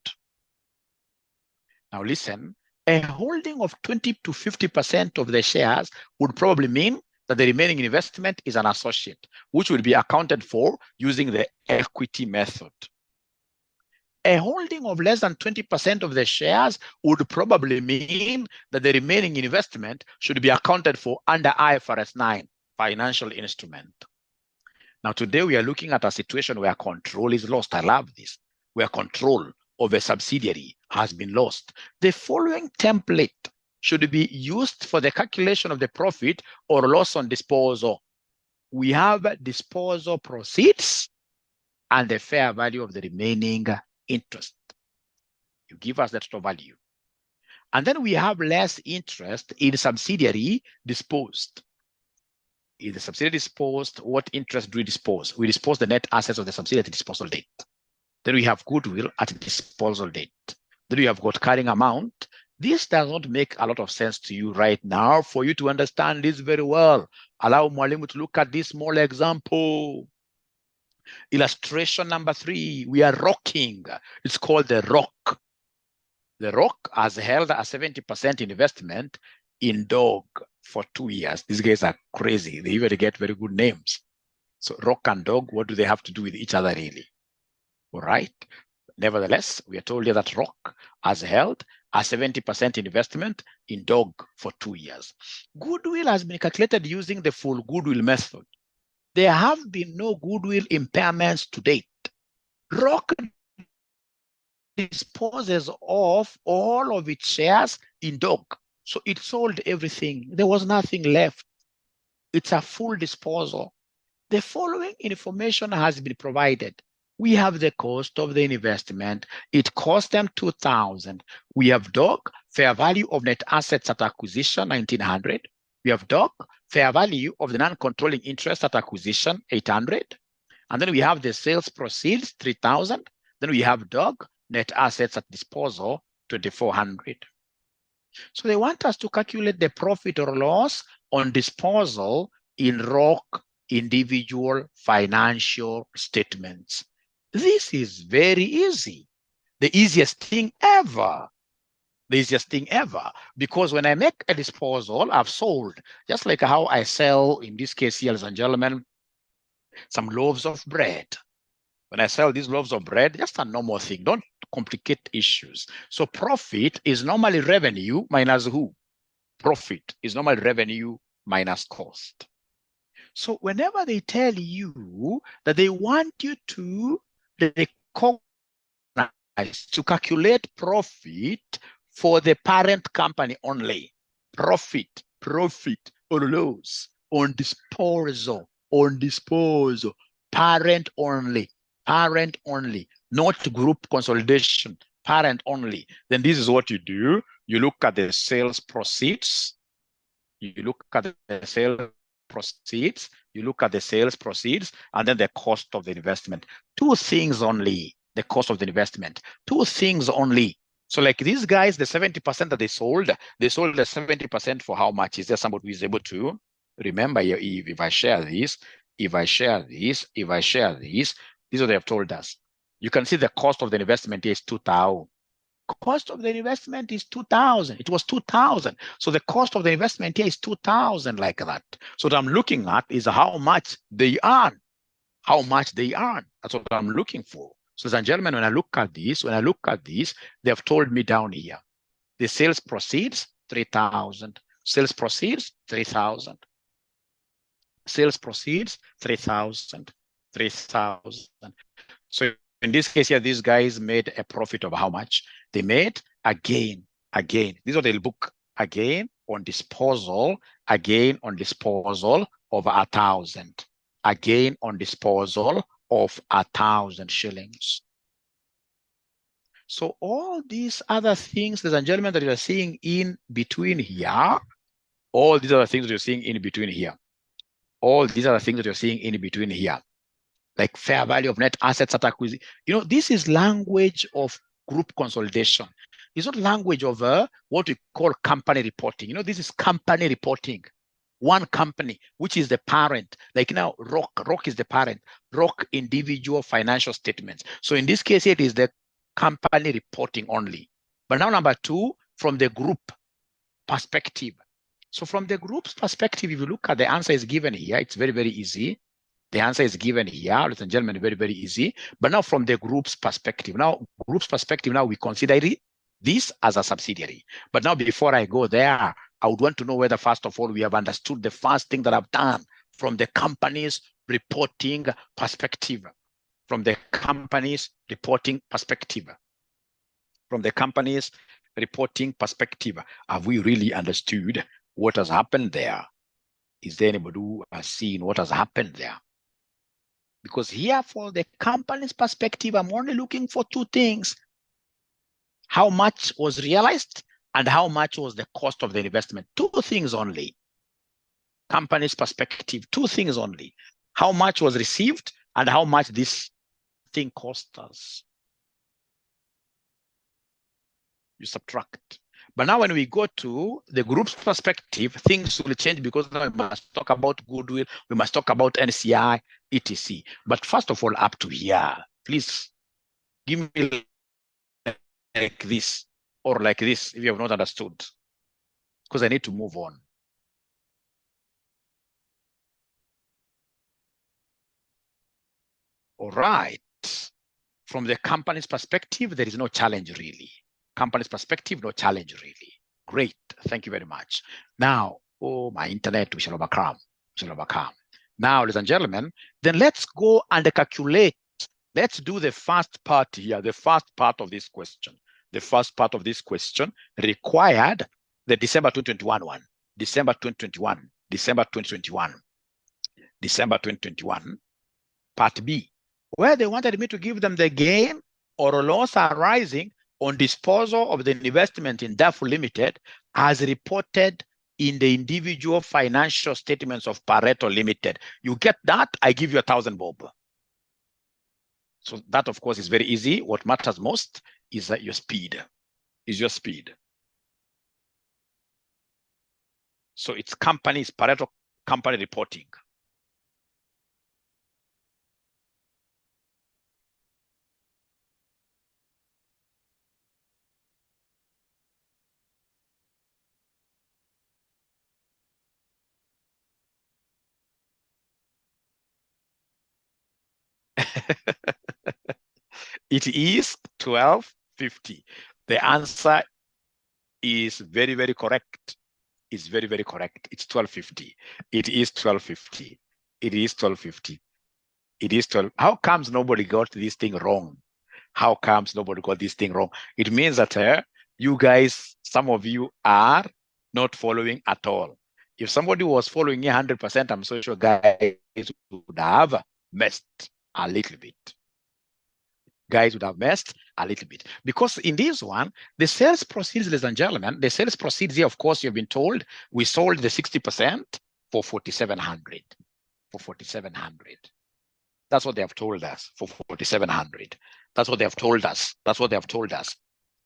Now listen, a holding of 20 to 50% of the shares would probably mean that the remaining investment is an associate, which will be accounted for using the equity method. A holding of less than 20% of the shares would probably mean that the remaining investment should be accounted for under IFRS 9, financial instrument. Now, today we are looking at a situation where control is lost. I love this, where control of a subsidiary has been lost. The following template should be used for the calculation of the profit or loss on disposal. We have disposal proceeds and the fair value of the remaining interest. You give us the total value. And then we have less interest in subsidiary disposed. In the subsidiary disposed, what interest do we dispose? We dispose the net assets of the subsidiary at the disposal date. Then we have goodwill at the disposal date. Then we have got carrying amount. This does not make a lot of sense to you right now. For you to understand this very well, allow Mwalimu to look at this small example. Illustration number 3, we are rocking. It's called the rock. The rock has held a 70% investment in dog for 2 years. These guys are crazy. They even get very good names. So rock and dog, what do they have to do with each other really? All right. Nevertheless, we are told here that rock has held a 70% investment in dog for 2 years. Goodwill has been calculated using the full goodwill method. There have been no goodwill impairments to date. Rock disposes of all of its shares in dog. So it sold everything. There was nothing left. It's a full disposal. The following information has been provided. We have the cost of the investment. It cost them 2,000. We have dog, fair value of net assets at acquisition, 1,900. We have dog, fair value of the non-controlling interest at acquisition, 800. And then we have the sales proceeds, 3,000. Then we have dog, net assets at disposal, 2,400. So they want us to calculate the profit or loss on disposal in ROC individual financial statements. This is very easy. The easiest thing ever. The easiest thing ever. Because when I make a disposal, I've sold, just like how I sell, in this case here, ladies and gentlemen, some loaves of bread. When I sell these loaves of bread, just a normal thing. Don't complicate issues. So profit is normally revenue minus who? Profit is normally revenue minus cost. So whenever they tell you that they want you to recognize, to calculate profit for the parent company only, profit or loss on disposal, parent only, not group consolidation, parent only, then this is what you do. You look at the sales proceeds, and then the cost of the investment. 2 things only, the cost of the investment. 2 things only. So like these guys, the 70% that they sold the 70% for how much? Is there somebody who is able to remember here? If I share this, this is what they have told us. You can see the cost of the investment is 2,000. Cost of the investment is 2,000. It was 2,000. So the cost of the investment here is 2,000, like that. So what I'm looking at is how much they earn. How much they earn. That's what I'm looking for. So, ladies and gentlemen, when I look at this, they have told me down here, the sales proceeds, 3,000. Sales proceeds, 3,000. Sales proceeds, 3,000. 3,000. So in this case here, these guys made a profit of how much? They made a gain. Again, these are the book again on disposal, again on disposal of 1,000. Again on disposal of 1,000 shillings. So all these other things, ladies and gentlemen, that you are seeing in between here, all these other things that you're seeing in between here, all these other things that you're seeing in between here, like fair value of net assets at acquisition. You know, this is language of group consolidation. It's not language of what we call company reporting. You know, this is company reporting. One company, which is the parent. Like now, ROC is the parent. ROC individual financial statements. So in this case, it is the company reporting only. But now number two, from the group perspective. So from the group's perspective, if you look at the answer is given here, it's very, very easy. The answer is given here, ladies and gentlemen, very, very easy. But now from the group's perspective, now we consider this as a subsidiary. But now before I go there, I would want to know whether, first of all, we have understood the first thing that I've done from the company's reporting perspective. From the company's reporting perspective. From the company's reporting perspective, have we really understood what has happened there? Is there anybody who has seen what has happened there? Because here, for the company's perspective, I'm only looking for two things. How much was realized and how much was the cost of the investment? Two things only. Company's perspective, two things only. How much was received and how much this thing cost us. You subtract. But now when we go to the group's perspective, things will change because now we must talk about goodwill, we must talk about NCI, etc. But first of all, up to here, please give me like this or like this if you have not understood, because I need to move on. All right. From the company's perspective, there is no challenge really. Company's perspective, no challenge really. Great. Thank you very much. Now, oh, my internet, we shall overcome. We shall overcome. Now, ladies and gentlemen, then let's go and calculate. Let's do the first part here, the first part of this question. The first part of this question required the December 2021 one. December 2021. December 2021. December 2021. Part B, where they wanted me to give them the gain or loss arising on disposal of the investment in 𝐸𝒂𝒄 Limited as reported in the individual financial statements of Pareto Limited. You get that? I give you 1,000 bob. So that, of course, is very easy. What matters most is that your speed. Is your speed. So it's companies, Pareto company reporting. It is 1250. The answer is very, very correct. It's very, very correct. It's 1250. It is 1250. It is 1250. It is 12. How comes nobody got this thing wrong? How comes nobody got this thing wrong? It means that you guys, some of you are not following at all. If somebody was following 100%, I'm so sure guys would have messed a little bit. Guys would have messed a little bit. Because in this one, the sales proceeds, ladies and gentlemen, the sales proceeds here, of course, you've been told, we sold the 60% for 4,700. For 4,700. That's what they have told us, for 4,700. That's what they have told us. That's what they have told us.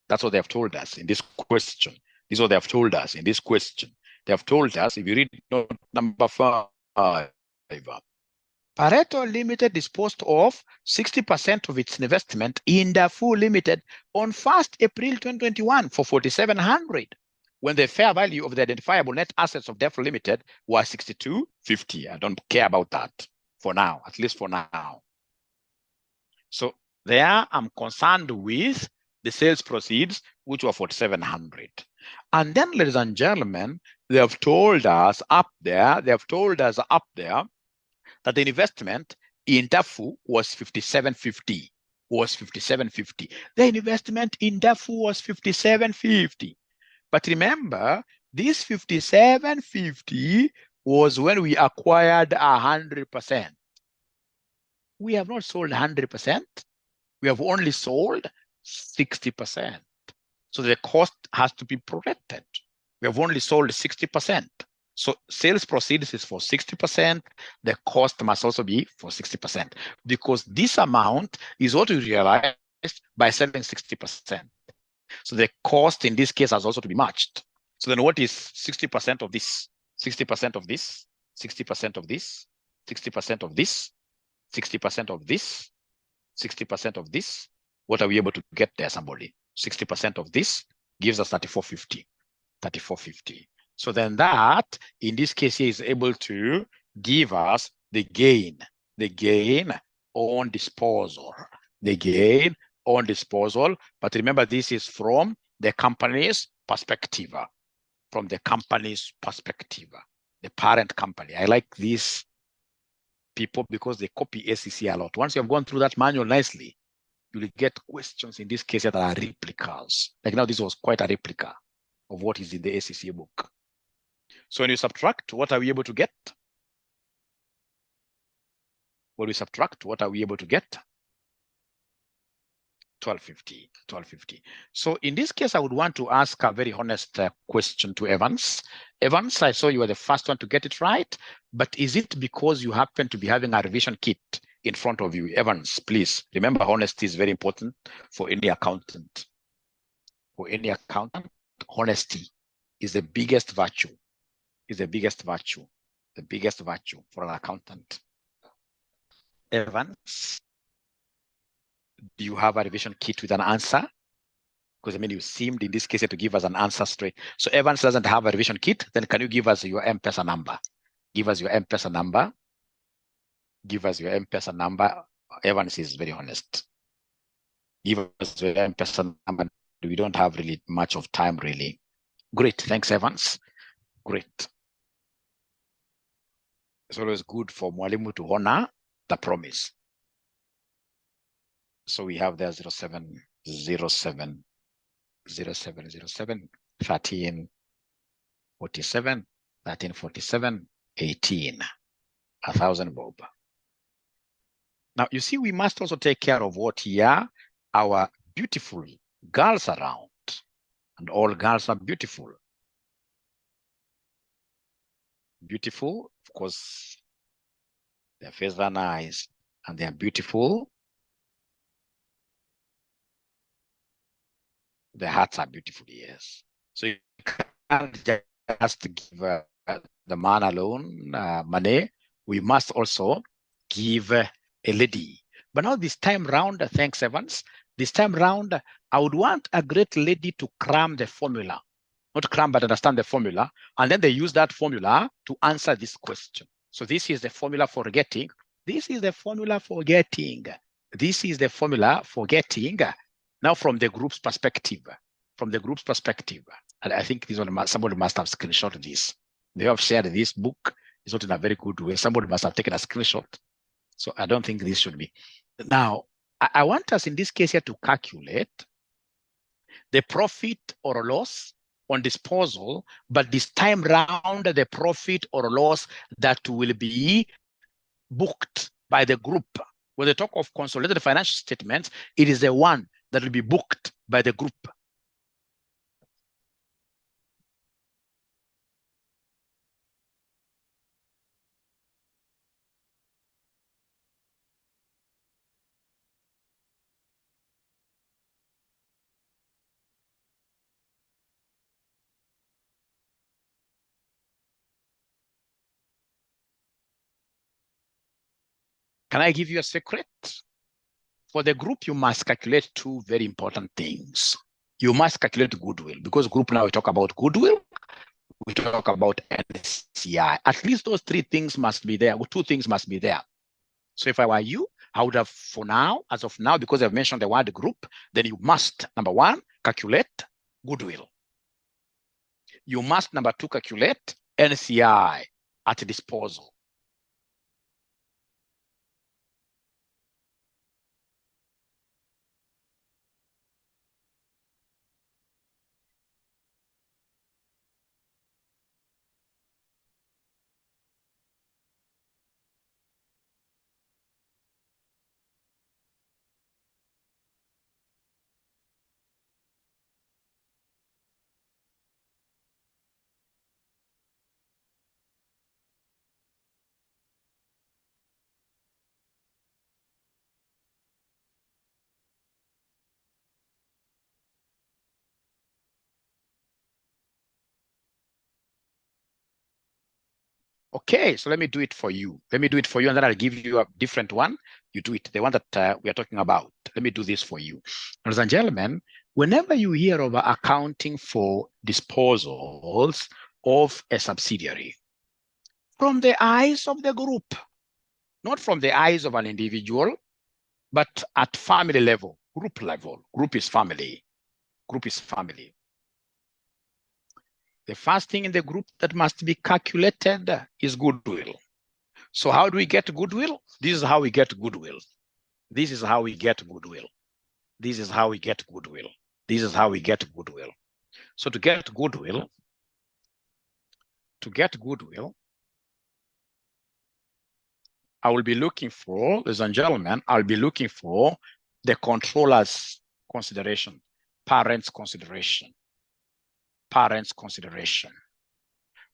That's what they have told us in this question. This is what they have told us in this question. They have told us, if you read note number 5, Pareto Limited disposed of 60% of its investment in 𝐸𝒂𝒄 Limited on 1st April 2021 for 4,700, when the fair value of the identifiable net assets of 𝐸𝒂𝒄 Limited was 6250. I don't care about that for now, at least for now. So there I'm concerned with the sales proceeds, which were 4,700. And then, ladies and gentlemen, they have told us up there that the investment in DAFU was 5750. The investment in DAFU was 5750. But remember, this 5750 was when we acquired 100%. We have not sold 100%. We have only sold 60%. So the cost has to be protected. We have only sold 60%. So sales proceeds is for 60%. The cost must also be for 60%, because this amount is what we realized by selling 60%. So the cost in this case has also to be matched. So then what is 60% of this? 60% of this, 60% of this, 60% of this, 60% of this, 60% of this. What are we able to get there, somebody? 60% of this gives us 3450. 3450. So then that, in this case here, is able to give us the gain on disposal. The gain on disposal. But remember, this is from the company's perspective. From the company's perspective, the parent company. I like these people because they copy SEC a lot. Once you have gone through that manual nicely, you will get questions in this case that are replicas. Like now, this was quite a replica of what is in the SEC book. So when you subtract, what are we able to get? When we subtract, what are we able to get? 1250, 1250. So in this case, I would want to ask a very honest question to Evans. Evans, I saw you were the first one to get it right, but is it because you happen to be having a revision kit in front of you? Evans, please remember, honesty is very important for any accountant. For any accountant, honesty is the biggest virtue. Is the biggest virtue. The biggest virtue for an accountant. Evans, do you have a revision kit with an answer? Because I mean, you seemed in this case to give us an answer straight. So Evans doesn't have a revision kit. Then can you give us your M-Pesa number? Give us your M-Pesa number. Give us your M-Pesa number. Evans is very honest. Give us your M-Pesa number. We don't have really much of time, really. Great. Thanks, Evans. Great. It's always good for Mwalimu to honor the promise. So we have there 0707 1347 1347 18 1,000 bob. Now you see, we must also take care of what here our beautiful girls around, and all girls are beautiful. Beautiful, of course, their faces are nice and they are beautiful. The hearts are beautiful, yes. So you can't just give the man alone money. We must also give a lady. But now this time round, thanks Evans, this time round, I would want a great lady to cram the formula. Not cram, but understand the formula. And then they use that formula to answer this question. So this is the formula for getting. This is the formula for getting. This is the formula for getting. Now, from the group's perspective, and I think this one somebody must have screenshot this. They have shared this book. It's not in a very good way. Somebody must have taken a screenshot. So I don't think this should be. Now, I want us in this case here to calculate the profit or loss on disposal, but this time round, the profit or loss that will be booked by the group. When they talk of consolidated financial statements, it is the one that will be booked by the group. Can I give you a secret? For the group, you must calculate two very important things. You must calculate goodwill, because group now we talk about goodwill, we talk about NCI. At least those three things must be there. Two things must be there. So if I were you, I would have, for now, as of now, because I've mentioned the word group, then you must, number one, calculate goodwill. you must, number two, calculate NCI at disposal. Okay, so let me do it for you. Let me do it for you, and then I'll give you a different one. You do it, the one that we are talking about. Let me do this for you. Ladies and gentlemen, whenever you hear of accounting for disposals of a subsidiary, from the eyes of the group, not from the eyes of an individual, but at family level, group level. Group is family. Group is family. The first thing in the group that must be calculated is goodwill. So how do we get goodwill? This is how we get goodwill. This is how we get goodwill. This is how we get goodwill. This is how we get goodwill. So to get goodwill, I will be looking for, ladies and gentlemen, I'll be looking for the controller's consideration, parents' consideration. Parents' consideration.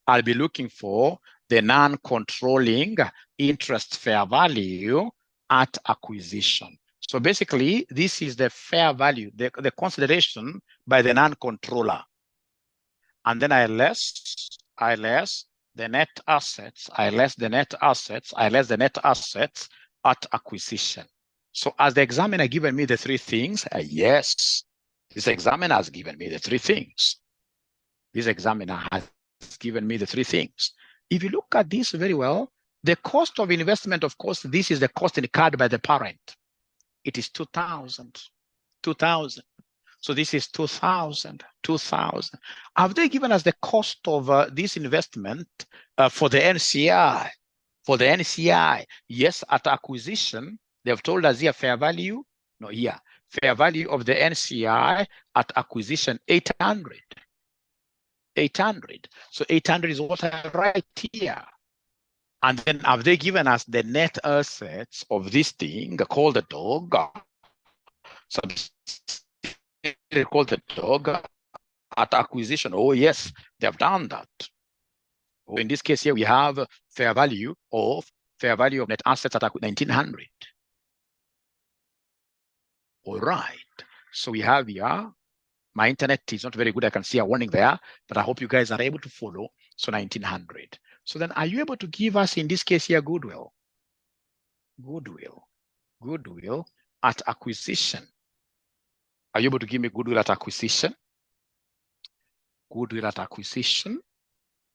I'll be looking for the non-controlling interest fair value at acquisition. So basically, this is the fair value, the consideration by the non-controller. And then I less the net assets, I less the net assets at acquisition. So as the examiner given me the three things, yes, this examiner has given me the three things. This examiner has given me the three things. If you look at this very well, the cost of investment, of course, this is the cost incurred by the parent. It is 2,000. So this is 2,000. Have they given us the cost of this investment for the NCI? For the NCI, yes, at acquisition, they have told us here fair value. No, here, fair value of the NCI at acquisition, 800. 800. So 800 is what I write here. And then have they given us the net assets of this thing called the dog? Called the dog at acquisition. Oh, yes, they have done that. Oh, in this case here, we have fair value of net assets at 1900. All right. So we have here, my internet is not very good. I can see a warning there, but I hope you guys are able to follow. So 1900. So then are you able to give us, in this case here, goodwill? Goodwill at acquisition. Are you able to give me goodwill at acquisition? Goodwill at acquisition,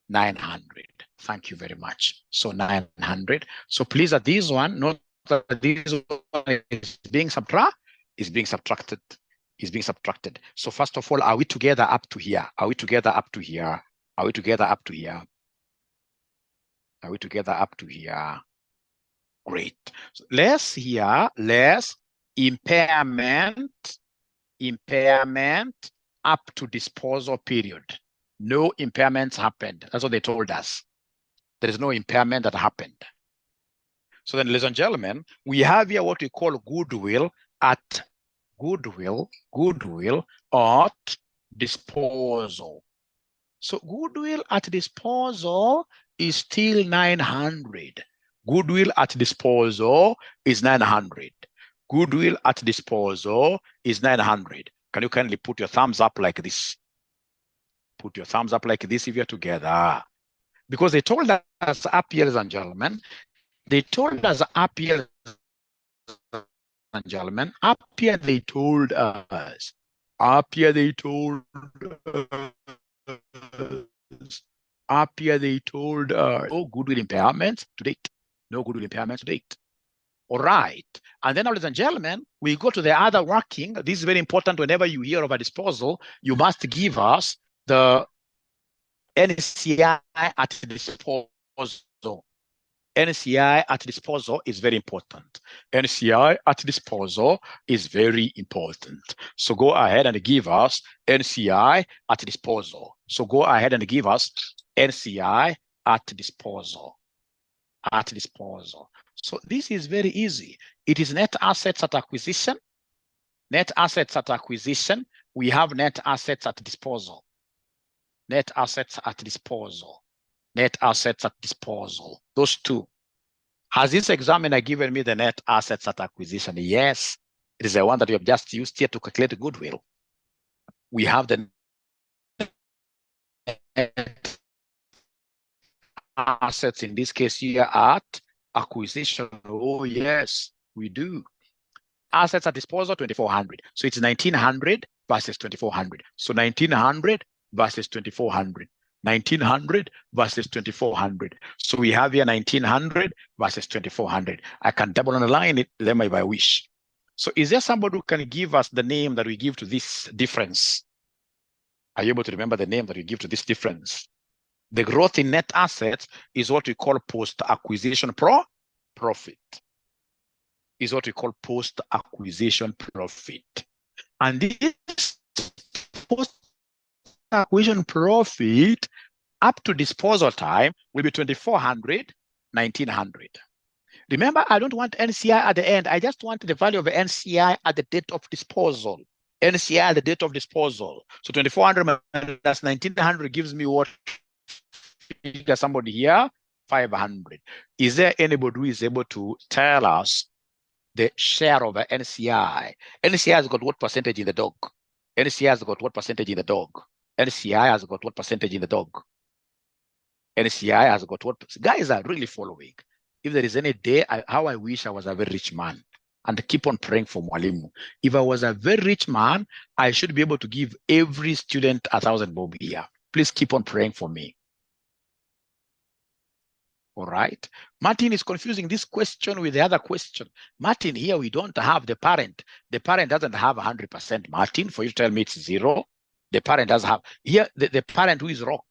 900. Thank you very much. So 900. So please, at this one, note that this one is being subtracted. Is being subtracted. So first of all, are we together up to here? Are we together up to here? Are we together up to here? Are we together up to here? Great. So less impairment up to disposal period. No impairments happened. That's what they told us. There is no impairment that happened. So then, ladies and gentlemen, we have here what we call goodwill at disposal. So goodwill at disposal is still 900. Goodwill at disposal is 900. Goodwill at disposal is 900. Can you kindly put your thumbs up like this? Put your thumbs up like this if you're together. Because they told us up here, ladies and gentlemen, they told us up here, and gentlemen, up here they told us, oh, goodwill impairments to date. No goodwill impairments to date. All right. And then, ladies and gentlemen, we go to the other working. This is very important. Whenever you hear of a disposal, you must give us the NCI at disposal. NCI at disposal is very important. NCI at disposal is very important. So go ahead and give us NCI at disposal. So go ahead and give us NCI at disposal. At disposal. So this is very easy. It is net assets at acquisition. Net assets at acquisition. We have net assets at disposal. Net assets at disposal. Net assets at disposal. Those two. Has this examiner given me the net assets at acquisition? Yes. It is the one that we have just used here to calculate goodwill. We have the net assets in this case here at acquisition. Oh, yes, we do. Assets at disposal, 2,400. So it's 1,900 versus 2,400. So 1,900 versus 2,400. 1,900 versus 2,400. So we have here 1,900 versus 2,400. I can double underline it them if I wish. So is there somebody who can give us the name that we give to this difference? Are you able to remember the name that we give to this difference? The growth in net assets is what we call post-acquisition profit. Is what we call post-acquisition profit. And this post-acquisition profit up to disposal time will be 2,400, 1,900. Remember, I don't want NCI at the end. I just want the value of the NCI at the date of disposal. NCI at the date of disposal. So 2,400 minus 1,900 gives me what? Somebody here, 500. Is there anybody who is able to tell us the share of the NCI? NCI has got what percentage in the dog? NCI has got what percentage in the dog? NCI has got what percentage in the dog? NCI has got what? Guys are really following. If there is any day, how I wish I was a very rich man and keep on praying for Mwalimu. If I was a very rich man, I should be able to give every student 1,000 bob here. Please keep on praying for me. All right. Martin is confusing this question with the other question. Martin, here we don't have the parent. The parent doesn't have 100%. Martin, for you to tell me it's 0. The parent does have. Here, the parent who is Rock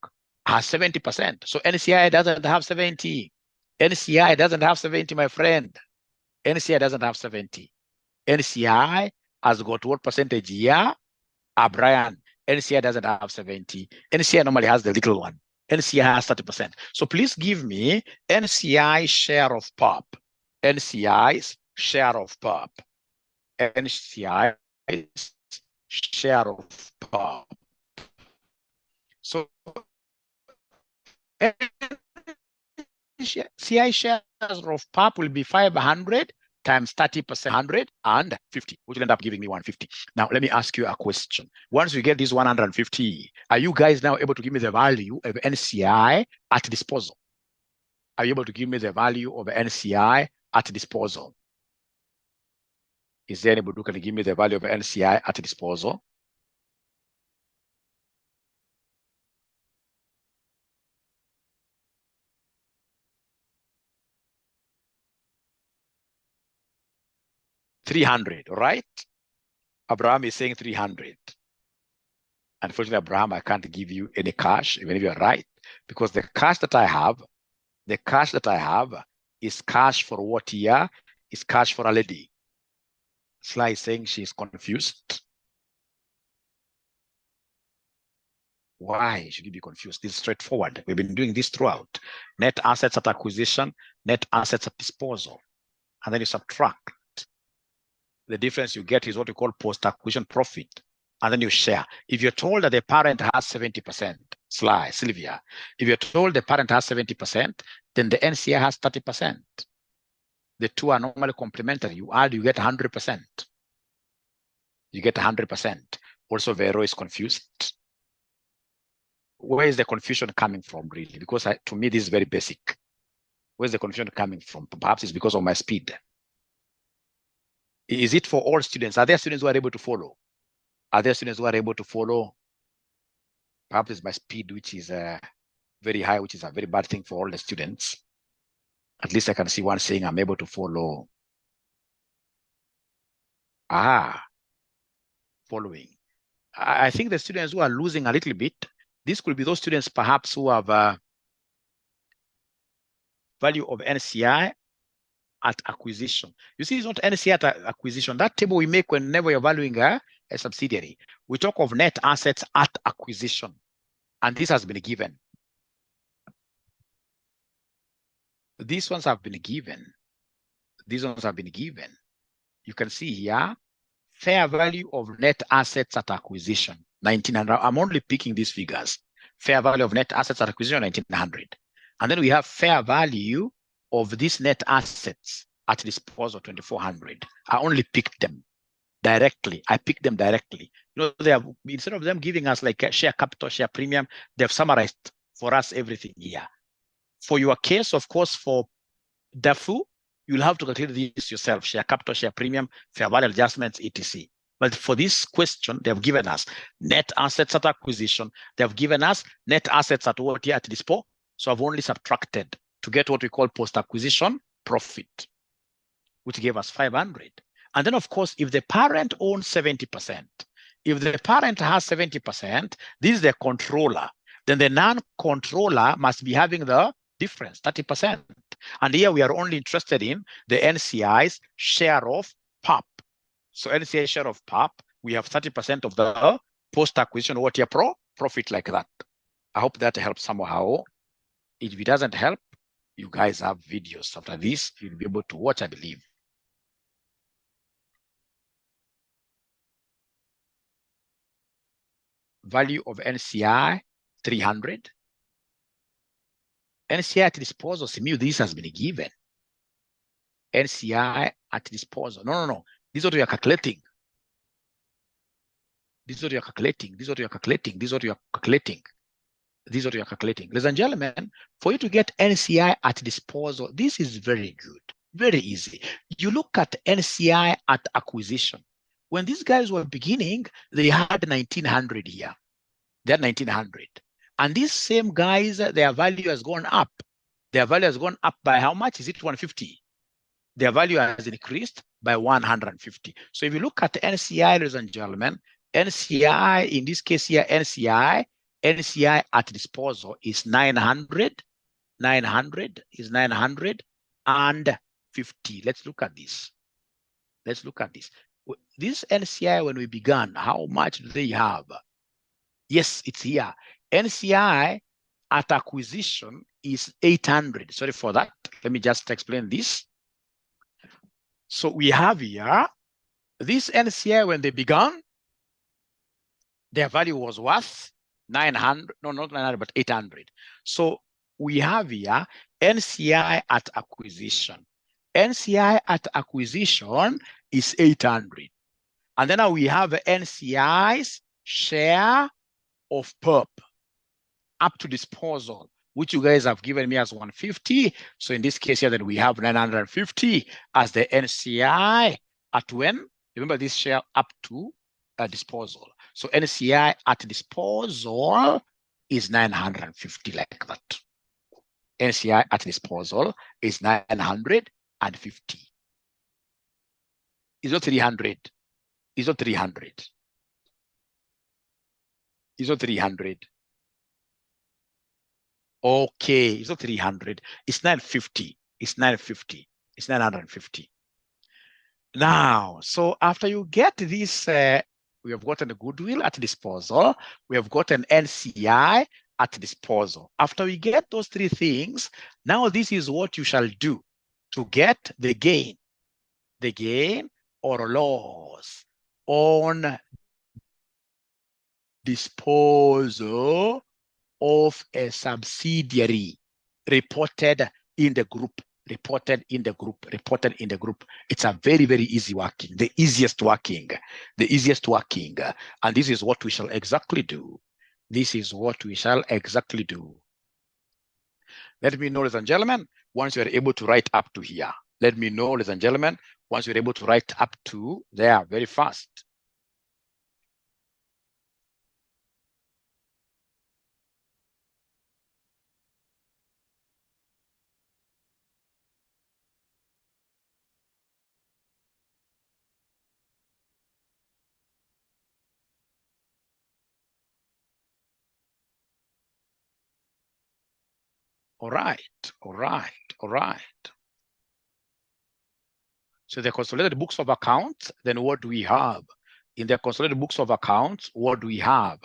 has 70%. So NCI doesn't have 70. NCI doesn't have 70, my friend. NCI doesn't have 70. NCI has got what percentage here? Brian, NCI doesn't have 70. NCI normally has the little one. NCI has 30%. So please give me NCI share of POP. NCI's share of POP. NCI's share of POP. So NCI shares of POP will be 500 times 30%, 150, which will end up giving me 150. Now, let me ask you a question. Once we get this 150, are you guys now able to give me the value of NCI at disposal? Are you able to give me the value of NCI at disposal? Is there anybody who can give me the value of NCI at disposal? $300, right? Abraham is saying 300. Unfortunately, Abraham, I can't give you any cash, even if you're right, because the cash that I have is cash for what year? Is cash for a lady. Sly is saying she's confused. Why should you be confused? This is straightforward. We've been doing this throughout. Net assets at acquisition, net assets at disposal. And then you subtract. The difference you get is what we call post-acquisition profit. And then you share. If you're told that the parent has 70%, Sly, Sylvia, if you're told the parent has 70%, then the NCI has 30%. The two are normally complementary. You add, you get 100%. You get 100%. Also, Vero is confused. Where is the confusion coming from, really? Because to me, this is very basic. Where's the confusion coming from? Perhaps it's because of my speed. Is it for all students? Are there students who are able to follow? Are there students who are able to follow? Perhaps it's my speed, which is very high, which is a very bad thing for all the students. At least I can see one saying I'm able to follow. Following. I think the students who are losing a little bit This could be those students perhaps who have a value of NCI at acquisition. You see, it's not NCI at acquisition. That table we make whenever you're valuing a subsidiary. We talk of net assets at acquisition. And this has been given. These ones have been given. These ones have been given. You can see here, fair value of net assets at acquisition, 1900. I'm only picking these figures. Fair value of net assets at acquisition, 1900. And then we have fair value of these net assets at disposal, 2400. I only picked them directly. I picked them directly. You know, they have, instead of them giving us like a share capital, share premium, they've summarized for us everything here. For your case, of course, for DAFU, you'll have to calculate this yourself, share capital, share premium, fair value adjustments, etc. But for this question, they've given us net assets at acquisition. They've given us net assets at what here at disposal. So I've only subtracted to get what we call post-acquisition profit, which gave us 500. And then, of course, if the parent owns 70%, if the parent has 70%, this is the controller. Then the non-controller must be having the difference, 30%. And here we are only interested in the NCI's share of PAP. So NCI share of PAP, we have 30% of the post-acquisition what year profit like that. I hope that helps somehow. If it doesn't help, you guys have videos after this. You'll be able to watch, I believe. Value of NCI, 300. NCI at disposal, this has been given. NCI at disposal. No. This is what we are calculating. This is what you are calculating. This is what you are calculating. This is what you are calculating. This is what you are calculating. Ladies and gentlemen, for you to get NCI at disposal, this is very good. Very easy. You look at NCI at acquisition. When these guys were beginning, they had 1900 here. They had 1900. And these same guys, their value has gone up. Their value has gone up by how much? Is it 150? Their value has increased by 150. So if you look at NCI, ladies and gentlemen, NCI, in this case here, NCI at disposal is 900. 900 is 950. Let's look at this. Let's look at this. This NCI, when we began, how much do they have? Yes, it's here. NCI at acquisition is 800. Sorry for that. Let me just explain this. So we have here, this NCI, when they began, their value was worth 900, no, not 900, but 800. So we have here NCI at acquisition. NCI at acquisition is 800. And then now we have NCI's share of PERP up to disposal, which you guys have given me as 150. So in this case here, then we have 950 as the NCI at when? Remember this share up to disposal. So NCI at disposal is 950 like that. NCI at disposal is 950. Is not 300. Is not 300. Is not 300. Okay, it's not 300. It's 950. It's 950. It's 950. Now, so after you get this, we have gotten a goodwill at disposal. We have gotten NCI at disposal. After we get those three things, now this is what you shall do to get the gain or loss on disposal of a subsidiary reported in the group. It's a very, very easy working, the easiest working. And this is what we shall exactly do. This is what we shall exactly do. Let me know, ladies and gentlemen, once you're able to write up to here. Let me know, ladies and gentlemen, once you're able to write up to there very fast. All right. So the consolidated books of accounts, then what do we have? In the consolidated books of accounts, what do we have?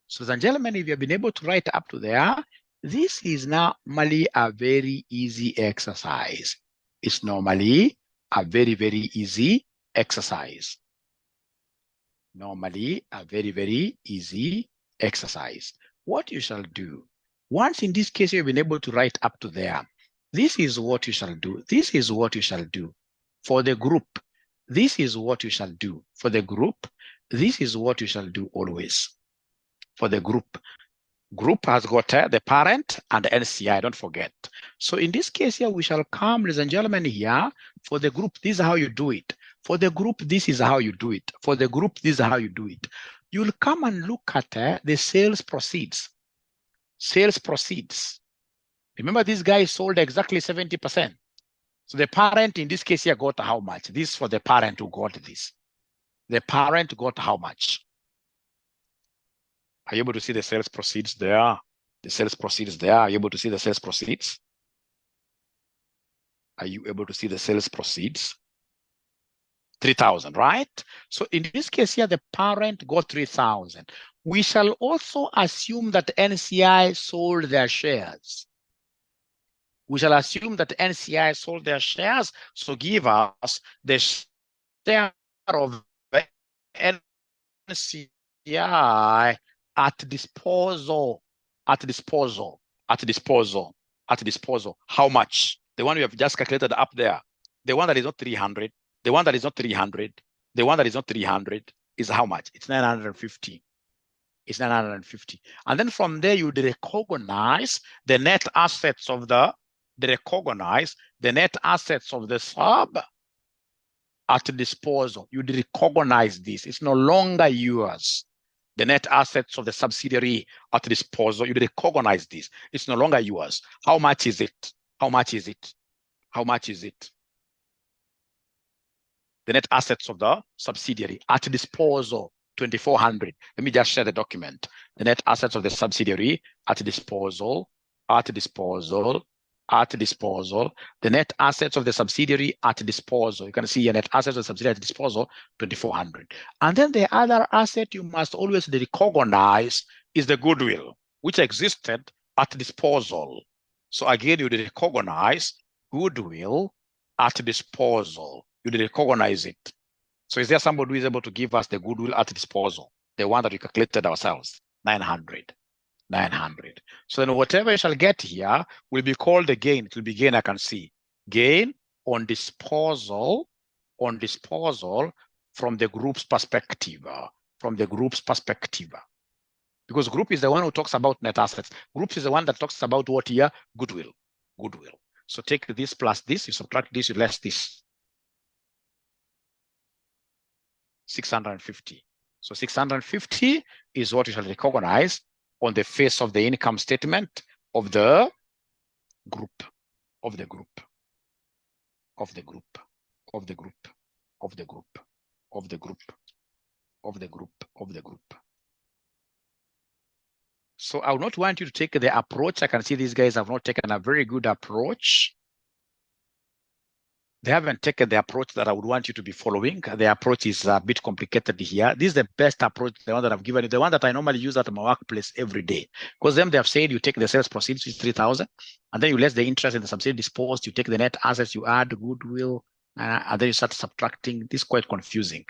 So, ladies and gentlemen, if you have been able to write up to there, this is normally a very easy exercise. It's normally a very, very easy exercise. Normally a very, very easy exercise. What you shall do, once in this case you've been able to write up to there, this is what you shall do. This is what you shall do. For the group, this is what you shall do. For the group, this is what you shall do always. For the group has got the parent and the NCI, don't forget. So in this case here, we shall come, ladies and gentlemen, here. For the group, this is how you do it. For the group, this is how you do it. For the group, this is how you do it. You'll come and look at the sales proceeds. Sales proceeds. Remember, this guy sold exactly 70%. So the parent in this case here got how much? This is for the parent who got this. The parent got how much? Are you able to see the sales proceeds there? The sales proceeds there. Are you able to see the sales proceeds? Are you able to see the sales proceeds? 3,000, right? So in this case here, the parent got 3,000. We shall also assume that NCI sold their shares. We shall assume that NCI sold their shares. So give us the share of NCI at disposal. How much? The one we have just calculated up there. The one that is not 300. The one that is not 300. The one that is not 300 is how much? It's 950. It's 950. And then from there, you recognize the net assets of the sub at disposal. You recognize this. It's no longer yours. The net assets of the subsidiary at disposal, you recognize this. It's no longer yours. How much is it? How much is it? How much is it? The net assets of the subsidiary at disposal, 2,400. Let me just share the document. The net assets of the subsidiary at disposal. The net assets of the subsidiary at disposal. You can see your net assets of the subsidiary at disposal, 2,400. And then the other asset you must always recognize is the goodwill, which existed at disposal. So again, you recognize goodwill at disposal. You recognize it. So is there somebody who is able to give us the goodwill at disposal? The one that we calculated ourselves, 900. So then whatever you shall get here will be called the gain. It will be gain, I can see. Gain on disposal from the group's perspective. Because group is the one who talks about net assets. Group is the one that talks about what here? Goodwill. So take this plus this, you subtract this, you less this. 650. So 650 is what you shall recognize on the face of the income statement of the group. So I would not want you to take the approach. I can see these guys have not taken a very good approach. They haven't taken the approach that I would want you to be following. The approach is a bit complicated here. This is the best approach, the one that I've given you, the one that I normally use at my workplace every day. Because them, they have said you take the sales proceeds, which is 3,000, and then you less the interest in the subsidy disposed, you take the net assets, you add goodwill, and then you start subtracting. This is quite confusing.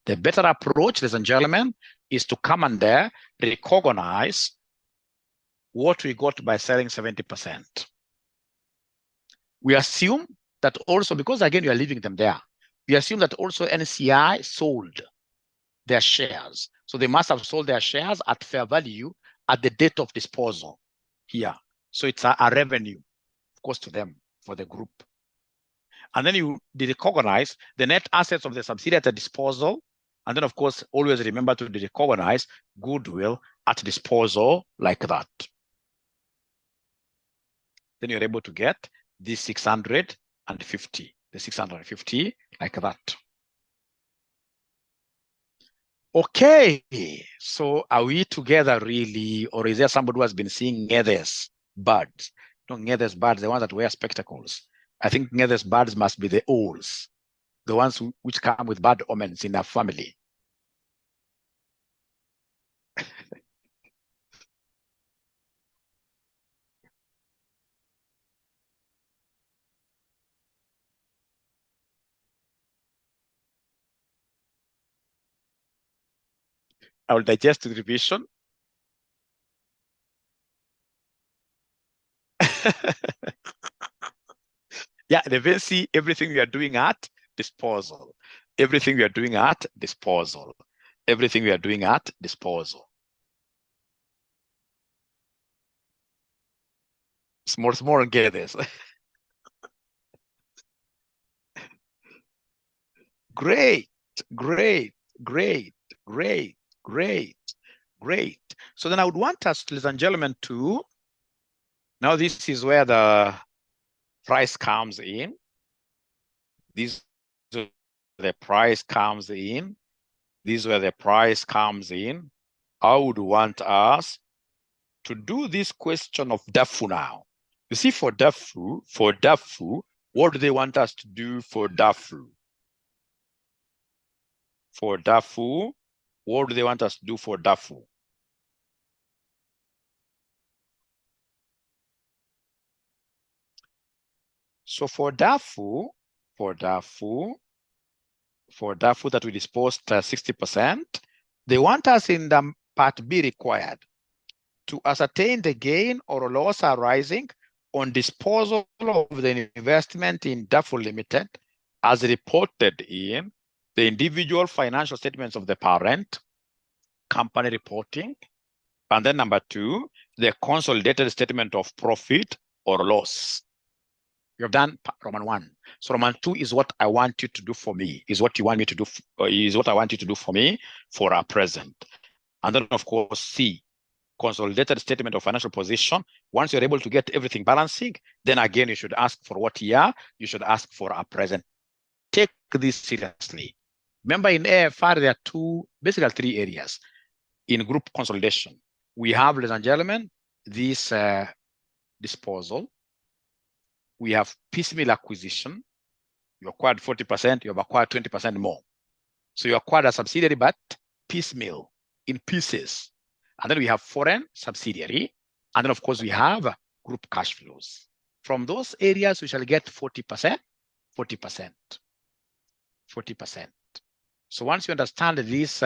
The better approach, ladies and gentlemen, is to come and there, recognize what we got by selling 70%. We assume that also, because again, you are leaving them there, we assume that also NCI sold their shares. So they must have sold their shares at fair value at the date of disposal here. So it's a revenue, of course, to them, for the group. And then you recognize the net assets of the subsidiary at the disposal. And then, of course, always remember to recognize goodwill at disposal like that. Then you're able to get this 650, the 650 like that. Okay, so are we together really, or is there somebody who has been seeing others, birds? not 𝐂𝐤𝐻𝑆 birds, the ones that wear spectacles. I think 𝐂𝐤𝐻𝑆 birds must be the owls, the ones which come with bad omens in their family. I will digest the revision. Yeah, they will see everything we are doing at disposal. Everything we are doing at disposal. Everything we are doing at disposal. Small and get this. Great, great, great, great, great, great. So then I would want us, ladies and gentlemen, to, now this is where the price comes in. This is where the price comes in. This is where the price comes in. I would want us to do this question of DAFU now. You see, for DAFU, what do they want us to do for DAFU? For DAFU, what do they want us to do for DAFU? So for DAFU that we disposed 60%, they want us in the part B required to ascertain the gain or loss arising on disposal of the investment in DAFU Limited as reported in the individual financial statements of the parent company reporting. And then number 2, the consolidated statement of profit or loss. You have done Roman 1. So Roman 2 is what I want you to do for me, is what you want me to do, is what I want you to do for me for our present. And then, of course, C, consolidated statement of financial position. Once you're able to get everything balancing, then again, you should ask for what year, you should ask for our present. Take this seriously. Remember, in AFR, there are basically 3 areas in group consolidation. We have, ladies and gentlemen, this disposal. We have piecemeal acquisition. You acquired 40%, you have acquired 20% more. So you acquired a subsidiary, but piecemeal, in pieces. And then we have foreign subsidiary. And then, of course, we have group cash flows. From those areas, we shall get 40%, 40%, 40%. So once you understand this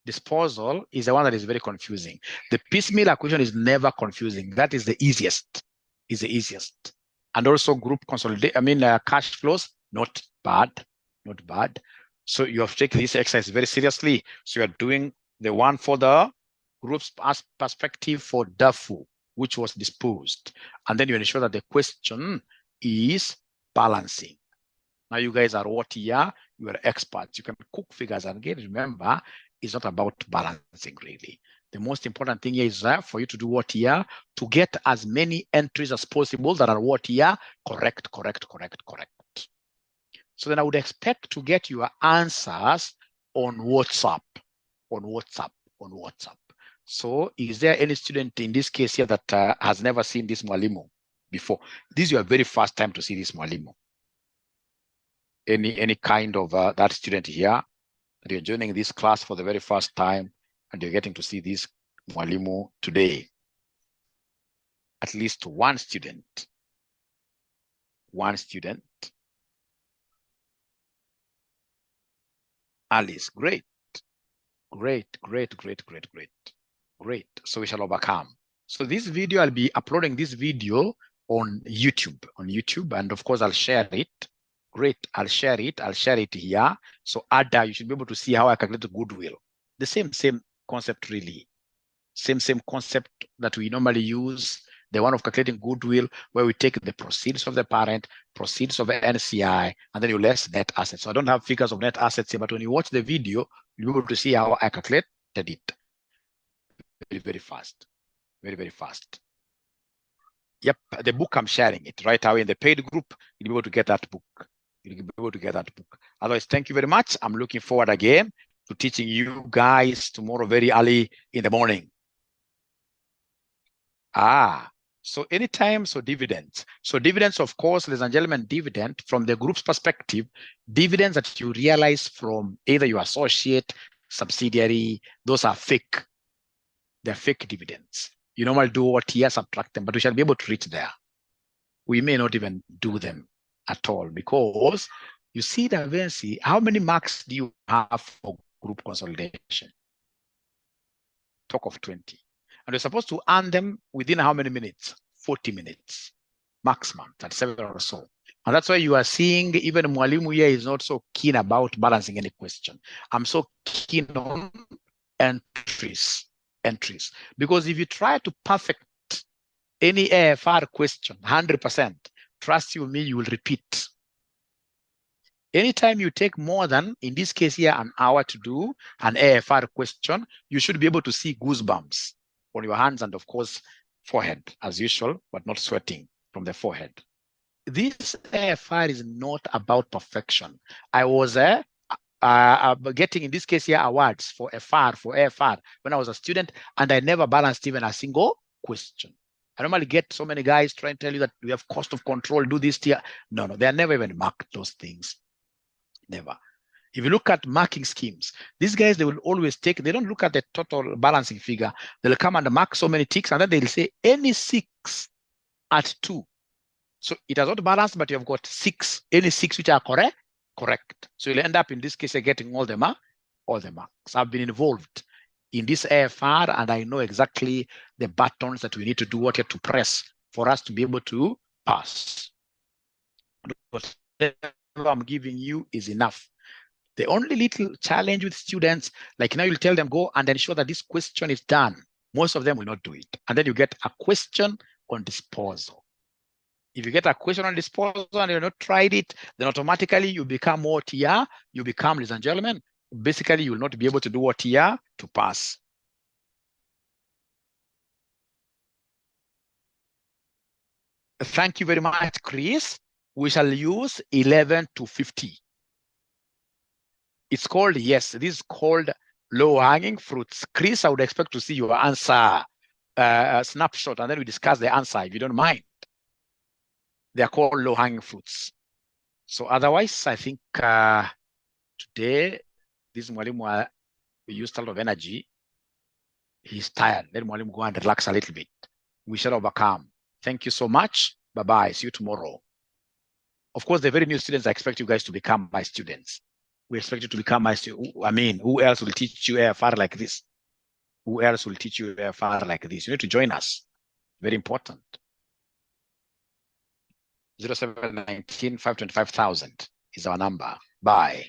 disposal is the one that is very confusing. The piecemeal acquisition is never confusing. That is the easiest, And also group consolidation, cash flows, not bad, not bad. So you have to take this exercise very seriously. So you are doing the one for the group's perspective for DAFU, which was disposed. And then you ensure that the question is balancing. Now you guys are what year? You are experts. You can cook figures. And again, remember, it's not about balancing really. The most important thing here is for you to do what year? To get as many entries as possible that are what year? Correct. So then I would expect to get your answers on WhatsApp. So is there any student in this case here that has never seen this Mwalimu before? This is your very first time to see this Mwalimu. Any kind of that student here, that you're joining this class for the very first time, and you're getting to see this Mwalimu today. At least one student. Alice, great. So we shall overcome. So this video, I'll be uploading this video on YouTube, and of course I'll share it. Great, I'll share it here. So Ada, you should be able to see how I calculate the goodwill. The same concept really. Same concept that we normally use, the one of calculating goodwill, where we take the proceeds of the parent, proceeds of the NCI, and then you less net assets. So I don't have figures of net assets here, but when you watch the video, you'll be able to see how I calculated it. Very fast. Yep, the book, I'm sharing it right away in the paid group. You'll be able to get that book. Otherwise, thank you very much. I'm looking forward again to teaching you guys tomorrow very early in the morning. So anytime, so dividends. So dividends, of course, ladies and gentlemen, dividend from the group's perspective, dividends that you realize from either your associate, subsidiary, those are fake. They're fake dividends. You normally do OTR, subtract them, but we shall be able to reach there. We may not even do them at all because you see the VNC, how many marks do you have for group consolidation? Talk of 20. And you're supposed to earn them within how many minutes? 40 minutes, maximum, 37 or so. And that's why you are seeing even Mwalimu here is not so keen about balancing any question. I'm so keen on entries. Because if you try to perfect any AFR question, 100%, trust you me, you will repeat. Anytime you take more than, in this case here, an hour to do an AFR question, you should be able to see goosebumps on your hands and, of course, forehead, as usual, but not sweating from the forehead. This AFR is not about perfection. I was getting, in this case here, awards for AFR when I was a student, and I never balanced even a single question. I normally get so many guys trying to tell you that we have cost of control, do this here. No, they are never even marked those things. Never. If you look at marking schemes, these guys, they will always take, they don't look at the total balancing figure. They'll come and mark so many ticks, and then they'll say any 6 at 2. So it has not balanced, but you have got 6, any 6 which are correct. So you'll end up in this case getting all the marks. I've been involved in this AFR, and I know exactly the buttons that we need to do what to press for us to be able to pass. Whatever I'm giving you is enough. The only little challenge with students, like now you'll tell them go and ensure that this question is done. Most of them will not do it. And then you get a question on disposal. If you get a question on disposal and you've not tried it, then automatically you become OTR, you become, ladies and gentlemen, basically you will not be able to do OTR to pass. Thank you very much, Chris. We shall use 11 to 50. It's called, yes, this is called low-hanging fruits. Chris, I would expect to see your answer snapshot, and then we discuss the answer, if you don't mind. They are called low-hanging fruits. So otherwise, I think today, this Mwalimu, we used a lot of energy. He's tired. Let Mwalimu go and relax a little bit. We shall overcome. Thank you so much. Bye-bye. See you tomorrow. Of course, the very new students, I expect you guys to become my students. We expect you to become my students. I mean, who else will teach you AFR like this? Who else will teach you AFR like this? You need to join us. Very important. 0719 525,000 is our number. Bye.